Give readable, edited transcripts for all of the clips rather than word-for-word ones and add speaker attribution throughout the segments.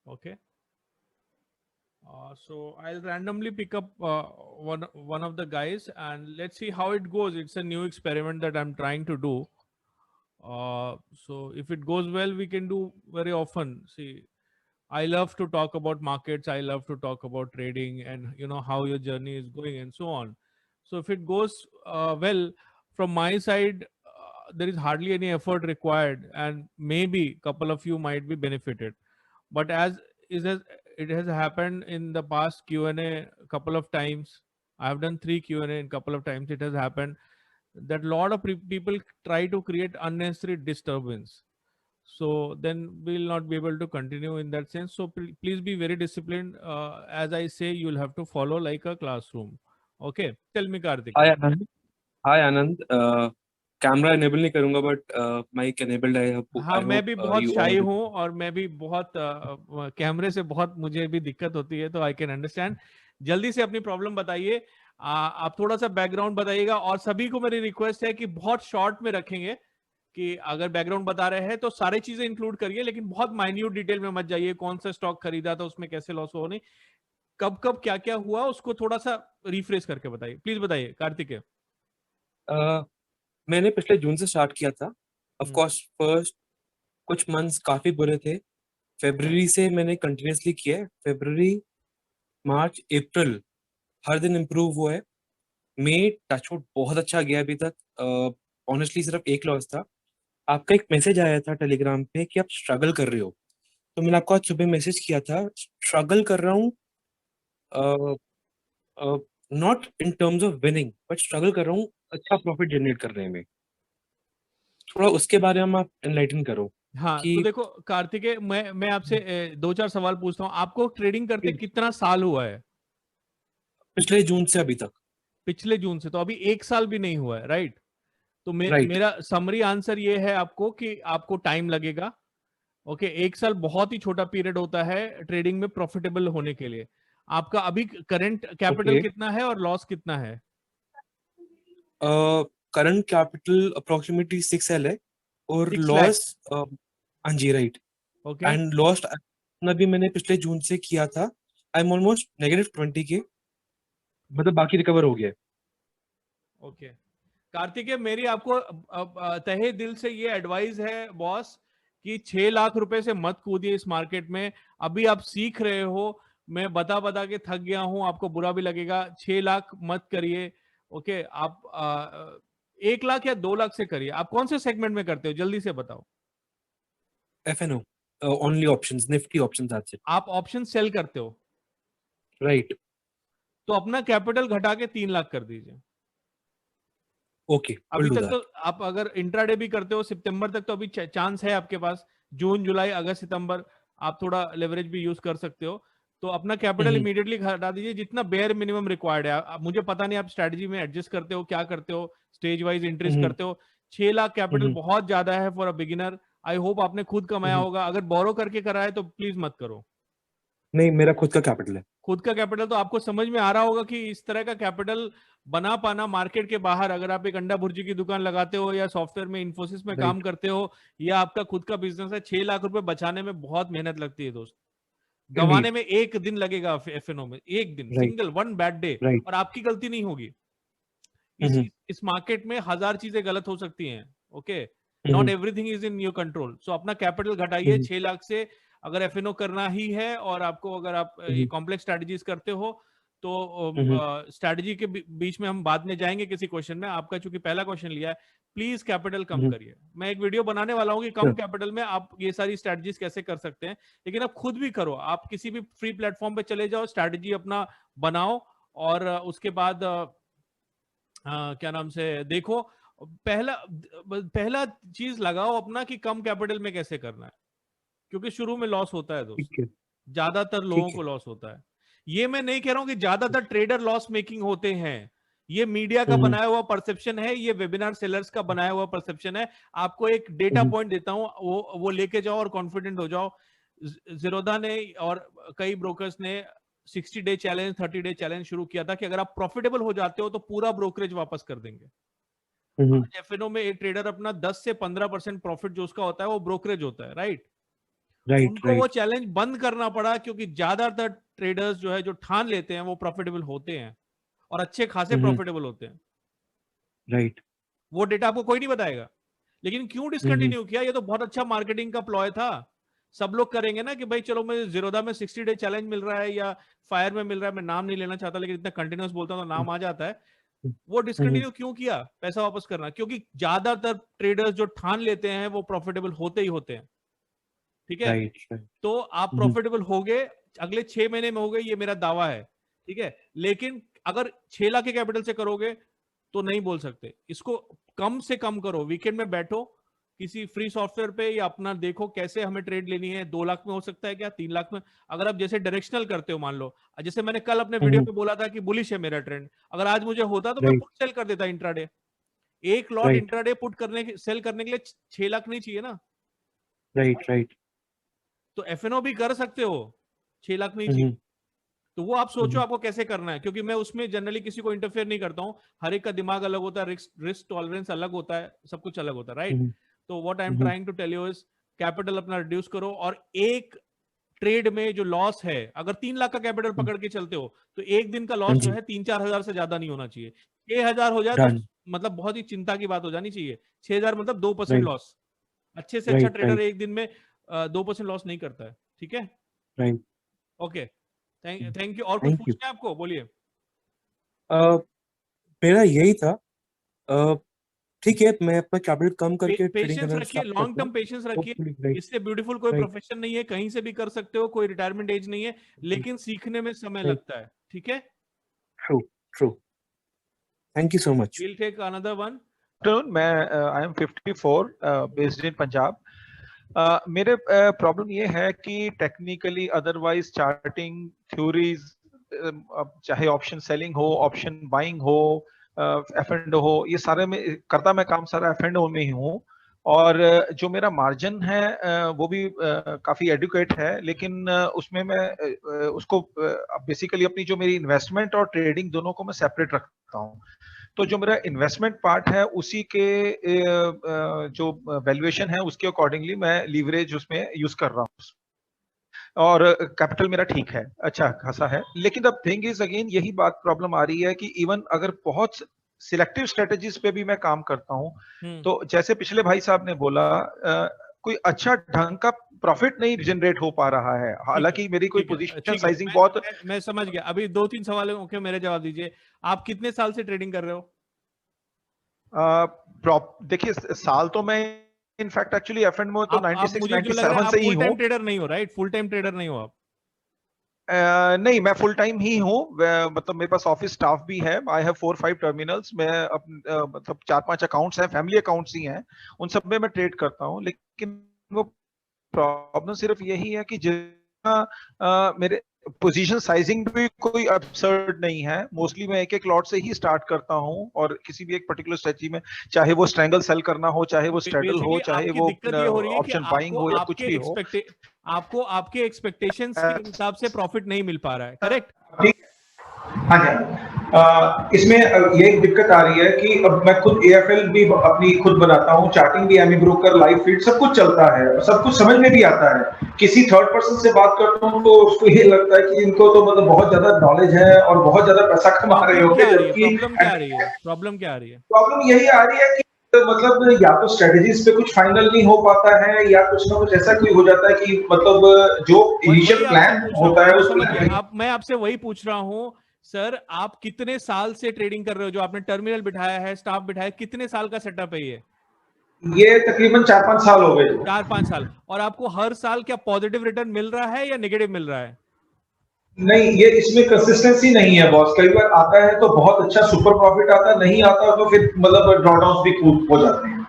Speaker 1: Okay. So I'll randomly pick up one of the guys and let's see how it goes. It's a new experiment that I'm trying to do. So if it goes well, we can do very often. See, I love to talk about markets. I love to talk about trading and how your journey is going and so on. So if it goes well from my side, there is hardly any effort required, and maybe couple of you might be benefited. But as is as it has happened in the past Q&A a couple of times, I have done 3 Q&A in couple of times. It has happened that lot of people try to create unnecessary disturbance, so then we'll not be able to continue in that sense. So please be very disciplined. As I say, you'll have to follow like a classroom. Okay, tell me, Karthik.
Speaker 2: Hi Anand. Hi Anand. Camera enable नहीं करूंगा but mic enabled.
Speaker 1: हाँ,
Speaker 2: आई
Speaker 1: मैं भी
Speaker 2: hope
Speaker 1: बहुत
Speaker 2: you
Speaker 1: शाई
Speaker 2: all.
Speaker 1: हूँ और मैं भी बहुत कैमरे से बहुत मुझे भी दिक्कत होती है, तो आई कैन अंडरस्टैंड. जल्दी से अपनी प्रॉब्लम बताइए. आप थोड़ा सा बैकग्राउंड बताइएगा, और सभी को मेरी रिक्वेस्ट है कि बहुत शॉर्ट में रखेंगे. कि अगर बैकग्राउंड बता रहे हैं तो सारी चीजें इंक्लूड करिए, लेकिन बहुत माइन्यूट डिटेल में मत जाइए. कौन सा स्टॉक खरीदा था, उसमें कैसे लॉस हो, नहीं कब कब क्या क्या हुआ, उसको थोड़ा सा रिफ्रेश करके बताइए. प्लीज बताइए कार्तिक.
Speaker 2: मैंने पिछले जून से स्टार्ट किया था. Of
Speaker 1: hmm.
Speaker 2: कोर्स फर्स्ट कुछ मंथ्स काफी बुरे थे. फेब्रुवरी से मैंने कंटिन्यूअसली किया है. फेब्रुवरी, मार्च, अप्रैल हर दिन इम्प्रूव हुआ है. मई टचवुड बहुत अच्छा गया अभी तक. ऑनेस्टली सिर्फ एक लॉस था. आपका एक मैसेज आया था टेलीग्राम पे कि आप स्ट्रगल कर रहे हो, तो मैंने आपको आज सुबह मैसेज किया था. स्ट्रगल कर रहा हूँ, not in terms of winning, but struggle कर रहा हूँ अच्छा प्रॉफिट जनरेट करने में. थोड़ा उसके बारे में आप एनलाइटन करो
Speaker 1: हाँ, तो
Speaker 2: कि
Speaker 1: देखो कार्तिक, मैं आपसे दो चार सवाल पूछता हूँ. आपको ट्रेडिंग करते कितना साल हुआ है?
Speaker 2: पिछले जून से अभी तक.
Speaker 1: पिछले जून से, तो अभी 1 साल भी नहीं हुआ है, राइट? तो
Speaker 2: राइट.
Speaker 1: मेरा समरी आंसर ये है आपको कि आपको टाइम लगेगा. ओके, 1 साल बहुत ही छोटा पीरियड होता है ट्रेडिंग में प्रॉफिटेबल होने के लिए. आपका अभी करंट कैपिटल
Speaker 2: ओके.
Speaker 1: कितना है और लॉस कितना है?
Speaker 2: करंट कैपिटल अप्रोक्सीमेटली 6L है. और
Speaker 1: 6 लाख.
Speaker 2: लॉस, हाँ जी, राइट.
Speaker 1: ओके.
Speaker 2: एंड लॉस्ट भी मैंने पिछले जून से किया था. आई एम ऑलमोस्ट -20 के, मतलब बाकी रिकवर हो गया है.
Speaker 1: ओके कार्तिकेय, मेरी आपको तहे दिल से ये एडवाइस है बॉस, कि 6 लाख रुपए से मत कूदिए इस मार्केट में. अभी आप सीख रहे हो, मैं बता बता के थक गया हूं, आपको बुरा भी लगेगा. 6 लाख मत करिए. ओके, आप 1 लाख या 2 लाख से करिए. आप कौन से सेगमेंट में करते हो, जल्दी से बताओ.
Speaker 2: FNO, only options, Nifty options, that's it.
Speaker 1: आप ऑप्शन सेल करते हो,
Speaker 2: राइट.
Speaker 1: तो अपना कैपिटल घटा के 3 लाख कर दीजिए.
Speaker 2: ओके, विल
Speaker 1: अभी
Speaker 2: डू
Speaker 1: तक तो
Speaker 2: दैट.
Speaker 1: आप अगर इंट्राडे भी करते हो सितंबर तक, तो अभी चांस है आपके पास. जून जुलाई अगस्त सितंबर आप थोड़ा लेवरेज भी यूज कर सकते हो. तो अपना कैपिटल
Speaker 2: हम्म.
Speaker 1: इमीडिएटली घटा दीजिए जितना बेयर मिनिमम रिक्वायर्ड है. मुझे पता नहीं आप स्ट्रेटजी में एडजस्ट करते हो, क्या करते हो, स्टेज वाइज इंट्रीज
Speaker 2: हम्म.
Speaker 1: करते हो. 6 लाख कैपिटल
Speaker 2: हम्म.
Speaker 1: बहुत ज्यादा है for a beginner. I hope आपने खुद कमाया
Speaker 2: हम्म.
Speaker 1: होगा. अगर बोरो करके करा है तो प्लीज मत करो.
Speaker 2: नहीं, मेरा खुद का कैपिटल है.
Speaker 1: खुद का कैपिटल तो आपको समझ में आ रहा होगा कि इस तरह का कैपिटल बना पाना मार्केट के बाहर, अगर आप एक अंडा भुर्जी की दुकान लगाते हो या सॉफ्टवेयर में इन्फोसिस में काम
Speaker 2: राइट.
Speaker 1: करते हो या आपका खुद का बिजनेस है, 6 लाख रुपए बचाने में बहुत मेहनत लगती है दोस्त. गंवाने
Speaker 2: इंडीड.
Speaker 1: में एक दिन लगेगा एफएनओ में, एक दिन,
Speaker 2: right.
Speaker 1: Single one bad day.
Speaker 2: Right.
Speaker 1: और आपकी गलती नहीं होगी. इस
Speaker 2: हम्म.
Speaker 1: इस मार्केट में हजार चीजें गलत हो सकती हैं. Okay, not
Speaker 2: hmm.
Speaker 1: Everything is in your control. So अपना कैपिटल घटाइए
Speaker 2: हम्म.
Speaker 1: 6 लाख से. अगर एफएनओ करना ही है, और आपको, अगर आप ये
Speaker 2: हम्म.
Speaker 1: कॉम्प्लेक्स स्ट्रेटजीज करते हो, तो
Speaker 2: हम्म.
Speaker 1: स्ट्रेटजी के बीच में हम बाद में जाएंगे किसी क्वेश्चन में. आपका चूंकि पहला क्वेश्चन लिया है, प्लीज कैपिटल कम
Speaker 2: हम्म.
Speaker 1: करिए. मैं एक वीडियो बनाने वाला हूँ कि कम
Speaker 2: Sure.
Speaker 1: कैपिटल में आप ये सारी स्ट्रेटजीज कैसे कर सकते हैं. लेकिन आप खुद भी करो, आप किसी भी फ्री प्लेटफॉर्म पे चले जाओ, स्ट्रेटजी अपना बनाओ, और उसके बाद क्या नाम से देखो. पहला पहला चीज लगाओ अपना कि कम कैपिटल में कैसे करना है. क्योंकि शुरू में लॉस होता है दोस्त,
Speaker 2: ठीक है.
Speaker 1: ज्यादातर लोगों
Speaker 2: ठीक
Speaker 1: को
Speaker 2: है.
Speaker 1: लॉस होता है. ये मैं नहीं कह रहा हूं कि ज्यादातर ट्रेडर लॉस मेकिंग होते हैं. ये मीडिया का
Speaker 2: हम्म.
Speaker 1: बनाया हुआ परसेप्शन है, ये वेबिनार सेलर्स का बनाया हुआ परसेप्शन है. आपको एक डेटा
Speaker 2: हम्म.
Speaker 1: पॉइंट देता हूं, वो लेके जाओ और कॉन्फिडेंट हो जाओ. जीरोधा ने और कई ब्रोकर्स ने 60 डे चैलेंज, 30 डे चैलेंज शुरू किया था कि अगर आप प्रॉफिटेबल हो जाते हो तो पूरा ब्रोकरेज वापस कर देंगे.
Speaker 2: हम्म.
Speaker 1: आज एफएनओ में एक ट्रेडर अपना 10 से 15% प्रॉफिट जो उसका होता है वो ब्रोकरेज होता है, राइट?
Speaker 2: राइट
Speaker 1: उनको वो
Speaker 2: राइट
Speaker 1: चैलेंज बंद करना पड़ा, क्योंकि ज्यादातर ट्रेडर्स जो है जो ठान लेते हैं वो प्रॉफिटेबल होते हैं और अच्छे खासे प्रॉफिटेबल होते हैं।
Speaker 2: राइट
Speaker 1: वो डेटा आपको कोई नहीं बताएगा। लेकिन क्यों डिसकंटिन्यू किया? ये तो बहुत अच्छा मार्केटिंग का प्लॉय था। सब लोग करेंगे ना कि भाई चलो, मैं जीरोधा में 60 डे चैलेंज मिल रहा है या फायर में मिल रहा है, मैं नाम नहीं लेना चाहता लेकिन इतना कंटिन्यूस बोलता हूं तो नाम आ जाता है। वो डिसकंटिन्यू क्यों किया? पैसा वापस करना। क्योंकि ज्यादातर ट्रेडर्स जो ठान लेते हैं वो प्रॉफिटेबल होते ही होते हैं। ठीक है,
Speaker 2: राइट राइट
Speaker 1: तो आप प्रॉफिटेबल हो गए अगले 6 महीने में, हो गए, ये मेरा दावा है। ठीक है, लेकिन अगर 6 लाख के कैपिटल से करोगे तो नहीं बोल सकते। इसको कम से कम करो, वीकेंड में बैठो किसी फ्री सॉफ्टवेयर पे या अपना देखो कैसे हमें ट्रेड लेनी है। 2 लाख में हो सकता है क्या, 3 लाख में? अगर आप जैसे डायरेक्शनल करते हो, मान लो जैसे मैंने कल अपने वीडियो पे बोला था कि बुलिश है मेरा ट्रेंड, अगर आज मुझे होता तो मैं
Speaker 2: राइट
Speaker 1: पुट सेल कर देता इंट्राडे। एक लॉट
Speaker 2: राइट
Speaker 1: इंट्राडे पुट करने सेल करने के लिए 6 लाख नहीं चाहिए ना?
Speaker 2: राइट राइट
Speaker 1: तो एफएनओ भी कर सकते हो, 6 लाख नहीं चाहिए। तो वो आप सोचो आपको कैसे करना है, क्योंकि मैं उसमें जनरली किसी को इंटरफेयर नहीं करता हूँ। हर एक का दिमाग अलग होता है, रिस्क टॉलरेंस अलग होता है, सब कुछ अलग होता है, राइट? तो what I am trying to tell you is, capital अपना रिड्यूस करो, और एक ट्रेड में जो लॉस है, अगर 3 लाख का कैपिटल पकड़ के चलते हो तो एक दिन का लॉस जो है 3-4 हजार से ज्यादा नहीं होना चाहिए। 6 हजार हो जाए तो
Speaker 2: डन
Speaker 1: मतलब बहुत ही चिंता की बात हो जानी चाहिए। 6 हजार मतलब 2%
Speaker 2: राइट
Speaker 1: लॉस। अच्छे से अच्छा
Speaker 2: राइट
Speaker 1: ट्रेडर
Speaker 2: राइट
Speaker 1: एक दिन में 2% लॉस नहीं करता है। ठीक है,
Speaker 2: राइट
Speaker 1: ओके, थैंक यू। और कुछ
Speaker 2: थैंक यू।
Speaker 1: पूछना है आपको, बोलिए।
Speaker 2: मेरा यही था। अ, ठीक है, मैं अपना कैपिटल कम करके ट्रेडिंग
Speaker 1: पेशेंस
Speaker 2: करना
Speaker 1: रखिए,
Speaker 2: स्टार्ट
Speaker 1: लॉन्ग
Speaker 2: करता
Speaker 1: टर्म
Speaker 2: हूँ।
Speaker 1: पेशेंस रखिए।
Speaker 2: होपफुली राइट
Speaker 1: इससे ब्यूटीफुल कोई
Speaker 2: राइट
Speaker 1: प्रोफेशन नहीं है, कहीं से भी कर सकते हो, कोई रिटायरमेंट एज नहीं है, लेकिन सीखने में समय
Speaker 2: राइट
Speaker 1: लगता है। ठीक है,
Speaker 2: true true. Thank you so much.
Speaker 1: we'll take another one.
Speaker 3: मैं I am 54 based in Punjab. मेरे प्रॉब्लम ये है कि टेक्निकली अदरवाइज चार्टिंग थ्योरीज, चाहे ऑप्शन सेलिंग हो, ऑप्शन बाइंग हो, एफ एंड हो, ये सारे में करता मैं काम सारा एफ एंड ओ में ही हूँ। और जो मेरा मार्जिन है वो भी काफी एडुकेट है, लेकिन उसमें मैं उसको बेसिकली अपनी जो मेरी इन्वेस्टमेंट और ट्रेडिंग दोनों को मैं सेपरेट रखता हूँ। तो जो मेरा इन्वेस्टमेंट पार्ट है उसी के जो वैल्यूएशन है उसके अकॉर्डिंगली मैं लीवरेज उसमें यूज कर रहा हूँ, और कैपिटल मेरा ठीक है, अच्छा खासा है। लेकिन अब थिंग इज अगेन यही बात प्रॉब्लम आ रही है कि इवन अगर बहुत सिलेक्टिव स्ट्रेटजीज पे भी मैं काम करता हूँ, तो जैसे पिछले भाई साहब ने बोला कोई अच्छा ढंग का प्रॉफिट नहीं जनरेट हो पा रहा है, हालांकि मेरी कोई पोजीशन साइजिंग बहुत।
Speaker 1: मैं समझ गया। अभी 2-3 सवालों के मेरे जवाब दीजिए। आप कितने साल से ट्रेडिंग कर रहे हो?
Speaker 3: देखिए साल तो मैं इनफैक्ट एक्चुअली एफ एंड में तो
Speaker 1: आप
Speaker 3: 96
Speaker 1: मुझे जो लग रहा है
Speaker 3: 97
Speaker 1: आप
Speaker 3: से ही
Speaker 1: फुल
Speaker 3: हूँ।
Speaker 1: टाइम ट्रेडर नहीं हो, राइट? फुल टाइम ट्रेडर नहीं हो आप?
Speaker 3: नहीं, मैं फुल टाइम ही हूँ। मतलब मेरे पास ऑफिस स्टाफ भी है। I have 4-5 terminals. मैं मतलब 4-5 अकाउंट्स हैं, फैमिली अकाउंट्स ही हैं, उन सब में मैं ट्रेड करता हूँ। लेकिन वो प्रॉब्लम सिर्फ यही है कि जितना मेरे पोजीशन साइजिंग भी कोई अब्सर्ड नहीं है। मोस्टली मैं एक एक लॉट से ही स्टार्ट करता हूँ, और किसी भी एक पर्टिकुलर स्ट्रेटजी में, चाहे वो स्ट्रैंगल सेल करना हो, चाहे वो स्ट्रेडल हो,
Speaker 1: बेसिकली
Speaker 3: चाहे
Speaker 1: आपकी
Speaker 3: वो
Speaker 1: दिक्कत ये हो रही है कि
Speaker 3: ऑप्शन बाइंग हो या कुछ भी हो।
Speaker 1: आपको आपके एक्सपेक्टेशंस के हिसाब से प्रॉफिट नहीं मिल पा रहा है, करेक्ट?
Speaker 4: हाँ जी। इसमें ये एक दिक्कत आ रही है कि अब मैं खुद एएफएल भी अपनी खुद बनाता हूँ, चार्टिंग भी, एमी ब्रोकर, लाइव फीड सब कुछ चलता है, सब कुछ समझ में भी आता है। किसी थर्ड पर्सन से बात करता हूँ तो उसको ये लगता है कि इनको तो मतलब बहुत ज्यादा नॉलेज है और बहुत ज्यादा पैसा कमा रहे होंगे, जबकि
Speaker 1: प्रॉब्लम क्या आ रही है? प्रॉब्लम क्या आ रही है?
Speaker 4: प्रॉब्लम यही आ रही है कि मतलब या तो स्ट्रेटजीज पे कुछ फाइनल नहीं हो पाता है, या कुछ ना कुछ ऐसा कोई हो जाता है कि मतलब जो इनिशियल प्लान होता है उस प्लान।
Speaker 1: आप मैं आपसे वही पूछ रहा हूँ सर, आप कितने साल से ट्रेडिंग कर रहे हो? जो आपने टर्मिनल बिठाया है, स्टाफ बिठाया, कितने साल का सेटअप है
Speaker 4: ये तकरीबन 4-5 साल हो गए।
Speaker 1: 4-5 साल। और आपको हर साल क्या पॉजिटिव रिटर्न मिल रहा है या नेगेटिव मिल रहा है?
Speaker 4: नहीं, ये इसमें कंसिस्टेंसी नहीं है बॉस। कई बार आता है तो बहुत अच्छा सुपर प्रॉफिट आता है, नहीं आता तो फिर मतलब ड्रॉडाउन भी खूब हो जाते हैं।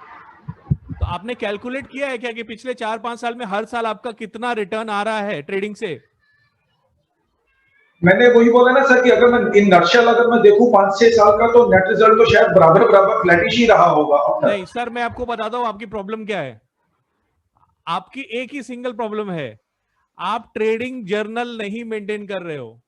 Speaker 1: तो आपने कैलकुलेट किया है क्या कि पिछले 4-5 साल में हर साल आपका कितना रिटर्न आ रहा है ट्रेडिंग से?
Speaker 4: मैंने वही बोला ना सर कि अगर मैं इन नटशेल अगर मैं देखूं 5-6 साल का, तो नेट रिजल्ट तो शायद बराबर बराबर फ्लैटिश ही रहा होगा अब तक।
Speaker 1: नहीं सर, मैं आपको बताता हूं आपकी प्रॉब्लम क्या है। आपकी एक ही सिंगल प्रॉब्लम है, आप ट्रेडिंग जर्नल नहीं मेंटेन कर रहे हो।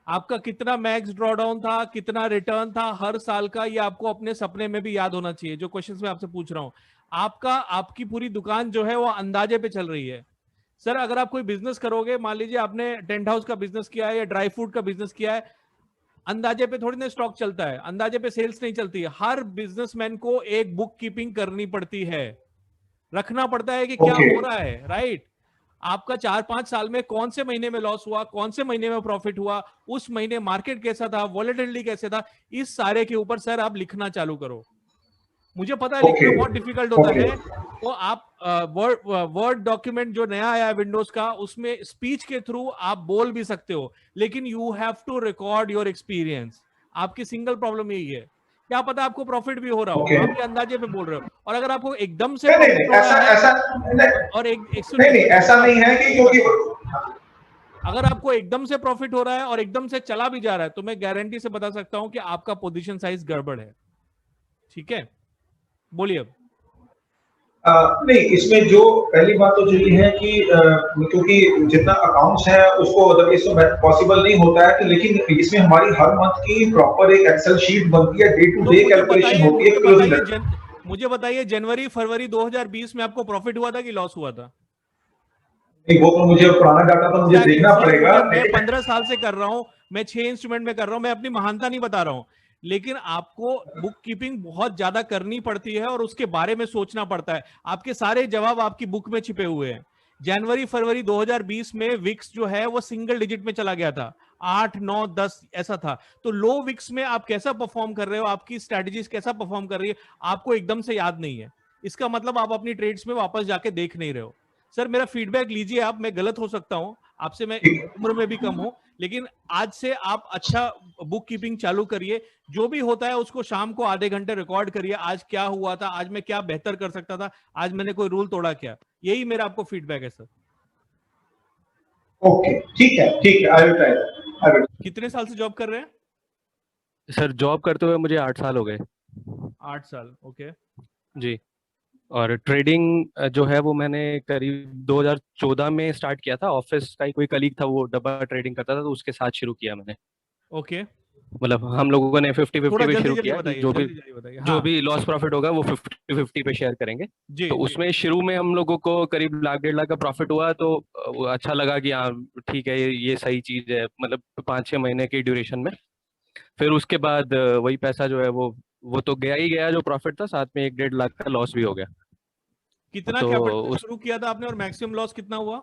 Speaker 1: आपका कितना मैक्स ड्रॉडाउन था, कितना रिटर्न था हर साल का, ये आपको अपने सपने में भी याद होना चाहिए। जो क्वेश्चंस मैं आपसे पूछ रहा हूं, आपकी पूरी दुकान जो है वो अंदाजे पे चल रही है। सर अगर आप कोई बिजनेस करोगे, मान लीजिए आपने टेंट हाउस का बिजनेस किया है या ड्राई फ्रूट का बिजनेस किया है, अंदाजे पे थोड़ी ना स्टॉक चलता है, अंदाजे पे सेल्स नहीं चलती है। हर बिजनेसमैन को एक बुक कीपिंग करनी पड़ती है, रखना पड़ता है कि क्या
Speaker 4: Okay.
Speaker 1: हो रहा है, राइट। आपका 4-5 साल में कौन से महीने में लॉस हुआ, कौन से महीने में प्रॉफिट हुआ, उस महीने मार्केट कैसा था, वॉलेटिलिटी कैसे था, इस सारे के ऊपर सर आप लिखना चालू करो। मुझे पता है लिखना
Speaker 4: Okay.
Speaker 1: बहुत डिफिकल्ट होता
Speaker 4: Okay.
Speaker 1: है, तो आप वर्ड डॉक्यूमेंट जो नया आया है विंडोज का, उसमें स्पीच के थ्रू आप बोल भी सकते हो, लेकिन you have to record your experience. आपकी सिंगल प्रॉब्लम यही है, क्या पता आपको प्रॉफिट भी हो रहा हो,
Speaker 4: Okay.
Speaker 1: आप ये अंदाजे पे बोल रहे हो, और अगर आपको एकदम से
Speaker 4: नहीं
Speaker 1: प्रॉफिट
Speaker 4: नहीं
Speaker 1: हो
Speaker 4: ऐसा
Speaker 1: रहा है,
Speaker 4: ऐसा नहीं
Speaker 1: और एक
Speaker 4: नहीं
Speaker 1: सुनिए,
Speaker 4: ऐसा नहीं है कि क्योंकि
Speaker 1: अगर आपको एकदम से प्रॉफिट हो रहा है और एकदम से चला भी जा रहा है, तो मैं गारंटी से बता सकता हूं कि आपका पोजीशन साइज गड़बड़ है। ठीक है, बोलिए अब।
Speaker 4: नहीं, इसमें जो पहली बात तो ये है कि क्योंकि जितना अकाउंट्स है उसको अदरवाइज तो पॉसिबल नहीं होता है, कि लेकिन इसमें हमारी हर मंथ की प्रॉपर एक एक्सेल शीट बनती है, डे टू
Speaker 1: तो
Speaker 4: डे कैलकुलेशन होती है क्लोजिंग।
Speaker 1: मुझे बताइए जनवरी फरवरी 2020 में आपको प्रॉफिट हुआ था कि लॉस हुआ था?
Speaker 4: नहीं, वो तो मुझे पुराना डाटा तो मुझे देखना
Speaker 1: सर,
Speaker 4: पड़ेगा।
Speaker 1: मैं 15 साल से कर रहा हूं, मैं 6 इंस्ट्रूमेंट में कर रहा हूं, मैं अपनी महानता नहीं बता रहा हूं, लेकिन आपको बुक कीपिंग बहुत ज्यादा करनी पड़ती है और उसके बारे में सोचना पड़ता है। आपके सारे जवाब आपकी बुक में छिपे हुए हैं। जनवरी फरवरी 2020 में विक्स जो है वो सिंगल डिजिट में चला गया था, 8 9 10 ऐसा था। तो लो विक्स में आप कैसा परफॉर्म कर रहे हो, आपकी स्ट्रेटजीज कैसा परफॉर्म कर रही है, आपको एकदम से याद नहीं है। इसका मतलब आप अपनी ट्रेड्स में वापस जाके देख नहीं रहे हो। सर मेरा फीडबैक लीजिए आप, मैं गलत हो सकता हूं, आपसे मैं उम्र में भी कम हूं, लेकिन आज से आप अच्छा बुक कीपिंग चालू करिए। जो भी होता है उसको शाम को आधे घंटे रिकॉर्ड करिए, आज क्या हुआ था, आज मैं क्या बेहतर कर सकता था, आज मैंने कोई रूल तोड़ा क्या, यही मेरा आपको फीडबैक है सर।
Speaker 4: ओके, ठीक है, आई विल ट्राई।
Speaker 1: कितने साल से जॉब कर रहे हैं?
Speaker 5: सर जॉब करते हुए मुझे 8 साल हो गए।
Speaker 1: 8 साल, ओके।
Speaker 5: जी। और ट्रेडिंग जो है वो मैंने करीब 2014 में स्टार्ट किया था। ऑफिस का ही कोई कलीग था, वो डब्बा ट्रेडिंग करता था, तो उसके साथ शुरू किया मैंने।
Speaker 1: ओके,
Speaker 5: मतलब हम लोगों ने 50-50
Speaker 1: थोड़ा
Speaker 5: पे
Speaker 1: जल्दी
Speaker 5: शुरू
Speaker 1: जल्दी
Speaker 5: किया कि
Speaker 1: बताइए,
Speaker 5: जो भी
Speaker 1: जल्दी बताइए।
Speaker 5: जो
Speaker 1: हाँ
Speaker 5: भी लॉस प्रॉफिट होगा वो 50-50 पे शेयर करेंगे।
Speaker 1: जी
Speaker 5: तो
Speaker 1: जी।
Speaker 5: उसमें शुरू में हम लोगों को करीब 1,00,000-1.5 लाख का प्रॉफिट हुआ, तो वो अच्छा लगा कि हाँ ठीक है, ये सही चीज है, मतलब 5-6 महीने की ड्यूरेशन में। फिर उसके बाद वही पैसा जो है वो तो गया ही गया, जो प्रॉफिट था, साथ में 1-1.5 लाख का लॉस भी हो गया।
Speaker 1: कितना
Speaker 5: तो
Speaker 1: कैपिटल
Speaker 5: उस
Speaker 1: शुरू किया था आपने और मैक्सिमम लॉस कितना हुआ?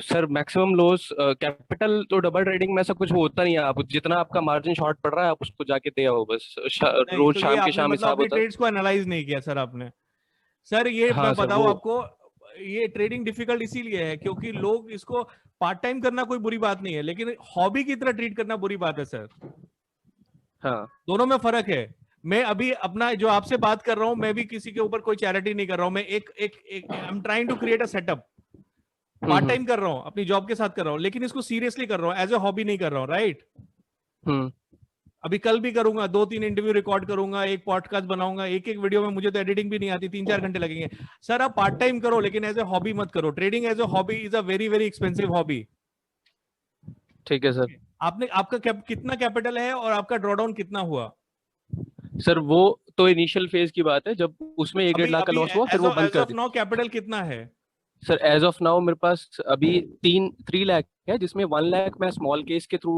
Speaker 5: सर मैक्सिमम लॉस कैपिटल तो डबल ट्रेडिंग में ऐसा कुछ होता नहीं है। आप जितना आपका मार्जिन शॉर्ट पड़ रहा है आप उसको जाके दे आओ बस।
Speaker 1: नहीं,
Speaker 5: रोज
Speaker 1: तो ये
Speaker 5: शाम के
Speaker 1: आपने
Speaker 5: शाम
Speaker 1: मतलब
Speaker 5: हिसाब
Speaker 1: अपनी
Speaker 5: होता
Speaker 1: ट्रेड्स को एनालाइज नहीं किया सर आपने। सर ये
Speaker 5: है। हाँ
Speaker 1: मैं
Speaker 5: सर
Speaker 1: बताऊं
Speaker 5: वो।
Speaker 1: आपको, ये ट्रेडिंग डिफिकल्ट इसीलिए है क्योंकि लोग इसको पार्ट टाइम करना कोई बुरी बात नहीं है, लेकिन हॉबी की तरह ट्रीट करना बुरी बात है सर।
Speaker 5: हाँ
Speaker 1: दोनों में फर्क है। मैं अभी अपना जो आपसे बात कर रहा हूं, मैं भी किसी के ऊपर कोई चैरिटी नहीं कर रहा हूं, मैं एक एक I am trying to create a setup. Part time कर रहा हूं, अपनी जॉब के साथ कर रहा हूं, लेकिन इसको सीरियसली कर रहा हूं, एज ए हॉबी नहीं कर रहा हूं, राइट। अभी कल भी करूंगा, 2-3 इंटरव्यू रिकॉर्ड करूंगा, एक पॉडकास्ट बनाऊंगा, एक एक वीडियो में मुझे तो एडिटिंग भी नहीं आती, 3-4 घंटे लगेंगे। सर आप पार्ट टाइम करो, लेकिन एज ए हॉबी मत करो। Trading as a hobby is a very very expensive hobby.
Speaker 5: ठीक है सर।
Speaker 1: आपने आपका कितना कैपिटल है और आपका ड्रॉडाउन कितना हुआ?
Speaker 5: सर वो तो इनिशियल फेज की बात है, जब उसमें 1-1.5 लाख का
Speaker 1: अभी
Speaker 5: लॉस हुआ फिर वो बंद
Speaker 1: एज
Speaker 5: कर
Speaker 1: ऑफ नाउ कैपिटल कितना है?
Speaker 5: सर एज ऑफ नाउ मेरे पास अभी 3 लाख है, जिसमें 1 लाख मैं स्मॉल केस के थ्रू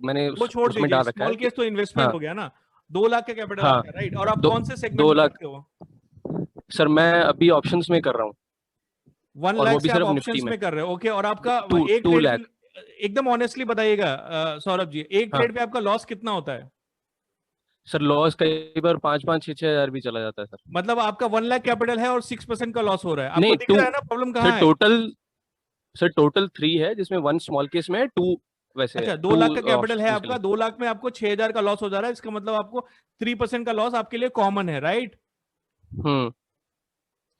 Speaker 5: मैंने
Speaker 1: वो छोड़
Speaker 5: उसमें
Speaker 1: दीजिए,
Speaker 5: डाल रखा है
Speaker 1: स्मॉल
Speaker 5: कि
Speaker 1: केस तो इन्वेस्टमेंट
Speaker 5: हाँ
Speaker 1: हो गया ना। 2 लाख का कैपिटल
Speaker 5: हाँ
Speaker 1: आपका, राइट। और आप
Speaker 5: दो
Speaker 1: कौन से सेगमेंट
Speaker 5: 2
Speaker 1: में
Speaker 5: लाख
Speaker 1: करते हो?
Speaker 5: सर मैं अभी ऑप्शंस में कर रहा हूँ,
Speaker 1: 1
Speaker 5: और वो
Speaker 1: लाख
Speaker 5: भी
Speaker 1: से आप
Speaker 5: सिर्फ निफ्टी
Speaker 1: ऑप्शंस
Speaker 5: में।
Speaker 1: में कर रहे हो, ओके। और आपका
Speaker 5: टू
Speaker 1: एक
Speaker 5: टू
Speaker 1: ट्रेड
Speaker 5: लाख
Speaker 1: एकदम ऑनेस्टली बताइएगा सौरभ जी, एक
Speaker 5: हाँ
Speaker 1: ट्रेड पे आपका लॉस कितना होता है?
Speaker 5: सर लॉस कई बार 5-5 6-6 हजार भी चला जाता है सर।
Speaker 1: मतलब आपका 1 लाख कैपिटल है और 6% का लॉस हो रहा है, आपको
Speaker 5: नहीं
Speaker 1: दिख
Speaker 5: टू
Speaker 1: रहा है ना प्रॉब्लम
Speaker 5: सर
Speaker 1: कहाँ है?
Speaker 5: टोटल 3 है, जिसमें 1 स्मॉल केस में है, 2 वैसे है,
Speaker 1: अच्छा, 2
Speaker 5: 2
Speaker 1: लाख का कैपिटल है
Speaker 5: ऑप्शंस के
Speaker 1: आपका,
Speaker 5: लिए।
Speaker 1: 2 लाख में आपको 6,000 का लॉस हो जा रहा है, इसका मतलब आपको 3% का लॉस आपके लिए कॉमन है, राइट।
Speaker 5: हम्म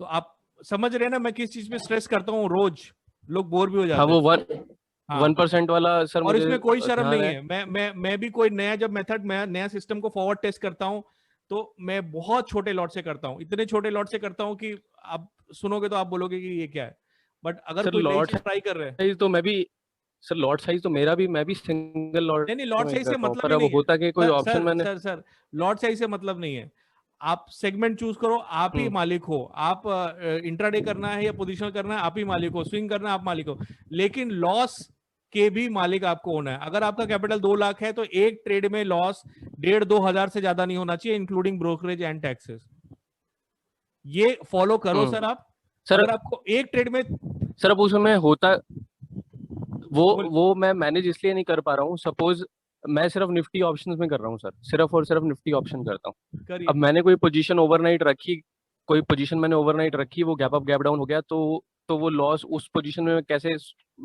Speaker 1: तो आप समझ रहे हैं ना मैं किस चीज पे स्ट्रेस करता हूँ रोज, लोग बोर भी हो
Speaker 5: हाँ
Speaker 1: जाते
Speaker 5: वो
Speaker 1: हैं।
Speaker 5: 1
Speaker 1: हाँ,
Speaker 5: 1% वाला सर
Speaker 1: और
Speaker 5: मुझे
Speaker 1: इसमें कोई शर्म
Speaker 5: ध्यान
Speaker 1: नहीं
Speaker 5: है।
Speaker 1: है। मैं भी कोई नया जब मेथड मैं नया सिस्टम को फॉरवर्ड टेस्ट करता हूं, तो मैं बहुत छोटे लॉट से करता हूं, इतने छोटे लॉट से करता हूं कि आप सुनोगे तो आप बोलोगे कि ये क्या है। बट अगर
Speaker 5: सर
Speaker 1: कोई नई
Speaker 5: लॉट
Speaker 1: चीज ट्राई कर रहे हैं,
Speaker 5: साइज तो मैं भी सर लॉट साइज तो मेरा भी, मैं भी सिंगल लॉट
Speaker 1: नहीं नहीं, लॉट
Speaker 5: में
Speaker 1: साइज से
Speaker 5: करता हूँ,
Speaker 1: मतलब
Speaker 5: पर
Speaker 1: ही
Speaker 5: अब
Speaker 1: नहीं है
Speaker 5: होता कि कोई
Speaker 1: सर।
Speaker 5: ऑप्शन मैंने
Speaker 1: सर लॉट साइज से मतलब नहीं है। आप सेगमेंट चूज करो, आप ही
Speaker 2: हम्म।
Speaker 1: मालिक हो। आप इंट्राडे करना है या पोजिशनल करना है, आप ही मालिक हो। स्विंग करना है, आप मालिक हो। लेकिन लॉस के भी मालिक आपको होना है। अगर आपका कैपिटल 2 लाख है तो एक ट्रेड में लॉस 1.5-2 हजार से ज्यादा नहीं होना चाहिए, इंक्लूडिंग ब्रोकरेज एंड टैक्सेस। ये फॉलो करो सर आप।
Speaker 5: सर
Speaker 1: अगर आपको एक ट्रेड में
Speaker 5: सर अब उसमें होता
Speaker 1: बोल-
Speaker 5: वो मैं मैनेज इसलिए नहीं कर पा रहा हूँ। सपोज मैं सिर्फ निफ्टी ऑप्शंस में कर रहा हूँ सर, सिर्फ और सिर्फ निफ्टी ऑप्शन करता हूँ।
Speaker 1: करिए,
Speaker 5: अब मैंने कोई पोजीशन ओवरनाइट रखी, कोई पोजीशन मैंने ओवरनाइट रखी, वो गैप अप गैप डाउन हो गया, तो वो लॉस उस पोजीशन में मैं कैसे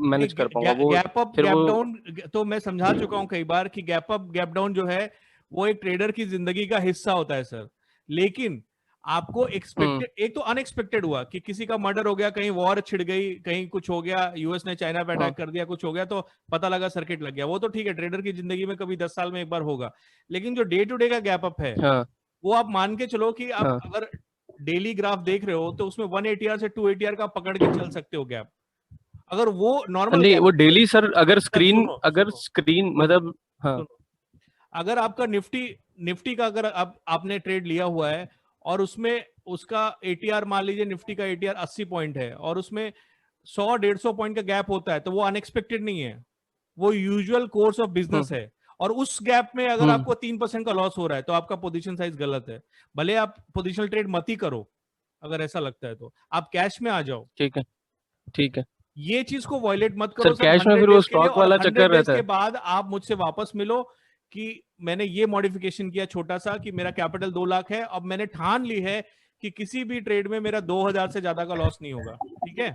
Speaker 5: मैनेज कर पाऊंगा? वो
Speaker 1: गैप अप
Speaker 5: फिर
Speaker 1: गैप
Speaker 5: वो
Speaker 1: डाउन तो मैं समझा चुका हूं कई बार कि गैप अप गैप डाउन जो है वो एक ट्रेडर की जिंदगी का हिस्सा होता है सर। लेकिन आपको एक्सपेक्टेड, एक तो अनएक्सपेक्टेड हुआ कि किसी का मर्डर हो गया, कहीं वॉर छिड़ गई, कहीं कुछ हो गया, यूएस ने चाइना पे अटैक कर दिया, कुछ हो गया तो पता लगा सर्किट लग गया। वो तो ठीक है, ट्रेडर की जिंदगी में कभी 10 साल में एक बार होगा। लेकिन जो डे टू डे का गैप अप है
Speaker 5: हाँ
Speaker 1: वो आप मान के चलो कि आप
Speaker 5: हाँ
Speaker 1: अगर डेली ग्राफ देख रहे हो तो उसमें 1 ATR से 2 ATR का पकड़ के चल सकते हो गैप। अगर वो नॉर्मल
Speaker 5: नहीं,
Speaker 1: गैप,
Speaker 5: वो डेली सर अगर
Speaker 1: सुनो
Speaker 5: स्क्रीन
Speaker 1: सुनो
Speaker 5: मतलब हाँ
Speaker 1: सुनो, अगर आपका निफ्टी का अगर आपने ट्रेड लिया हुआ है और उसमें उसका एटीआर मान लीजिए निफ्टी का एटीआर 80 पॉइंट है और उसमें 100-150 पॉइंट का गैप होता है, तो वो अनएक्सपेक्टेड नहीं है, वो यूजुअल कोर्स ऑफ बिजनेस है। और उस गैप में अगर आपको 3% का लॉस हो रहा है तो आपका पोजीशन साइज गलत है। भले आप पोजीशनल ट्रेड मत ही करो, अगर ऐसा लगता है तो आप कैश में आ जाओ।
Speaker 5: ठीक है ठीक है
Speaker 1: ये चीज को वॉयलेट मत
Speaker 5: सर।
Speaker 1: करो सर
Speaker 5: कैश में
Speaker 1: 100
Speaker 5: फिर वो
Speaker 1: डेज के लिए,
Speaker 5: स्टॉक
Speaker 1: और
Speaker 5: वाला
Speaker 1: 100
Speaker 5: चक्कर
Speaker 1: डेज
Speaker 5: रहता
Speaker 1: के
Speaker 5: है।
Speaker 1: बाद आप मुझसे वापस मिलो कि मैंने ये मॉडिफिकेशन किया छोटा सा कि मेरा कैपिटल 2 लाख है, अब मैंने ठान ली है कि किसी भी ट्रेड में मेरा 2000 से ज्यादा का लॉस नहीं होगा। ठीक है,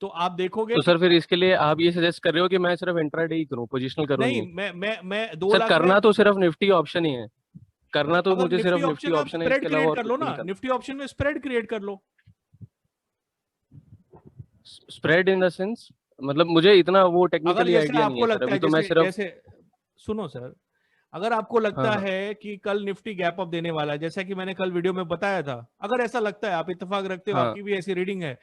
Speaker 1: तो आप देखोगे
Speaker 5: तो
Speaker 1: कि
Speaker 5: सर फिर इसके लिए आप ये सजेस्ट कर रहे हो कि मैं सिर्फ इंट्राडे ही करूं, पोजिशनल करूं
Speaker 1: नहीं,
Speaker 5: नहीं?
Speaker 1: मैं 2
Speaker 5: सर
Speaker 1: लाख में,
Speaker 5: करना तो सिर्फ निफ्टी ऑप्शन ही है, करना तो
Speaker 1: अगर
Speaker 5: मुझे
Speaker 1: निफ्टी
Speaker 5: सिर्फ निफ्टी
Speaker 1: ऑप्शन आप
Speaker 5: ऑप्शन है,
Speaker 1: स्प्रेड
Speaker 5: इसके अलावा
Speaker 1: क्रिएट
Speaker 5: और
Speaker 1: कर
Speaker 5: कुछ
Speaker 1: लो
Speaker 5: भी
Speaker 1: ना,
Speaker 5: नहीं करना।
Speaker 1: निफ्टी ऑप्शन में स्प्रेड क्रिएट कर लो।
Speaker 5: स्प्रेड इन द सेंस मतलब मुझे इतना वो
Speaker 1: अगर
Speaker 5: टेक्निकली
Speaker 1: जैसे
Speaker 5: आइडिया नहीं
Speaker 1: आपको
Speaker 5: है सर,
Speaker 1: लगता है,
Speaker 5: अभी तो मैं
Speaker 1: जैसे
Speaker 5: सिर्फ
Speaker 1: जैसे सुनो सर, अगर आपको लगता
Speaker 5: हाँ
Speaker 1: है कि कल निफ्टी गैप अप देने वाला है, जैसा कि मैंने कल वीडियो में बताया था, अगर ऐसा लगता है, आप इत्तेफाक रखते हो,
Speaker 5: हाँ
Speaker 1: आपकी भी ऐसी रीडिंग है,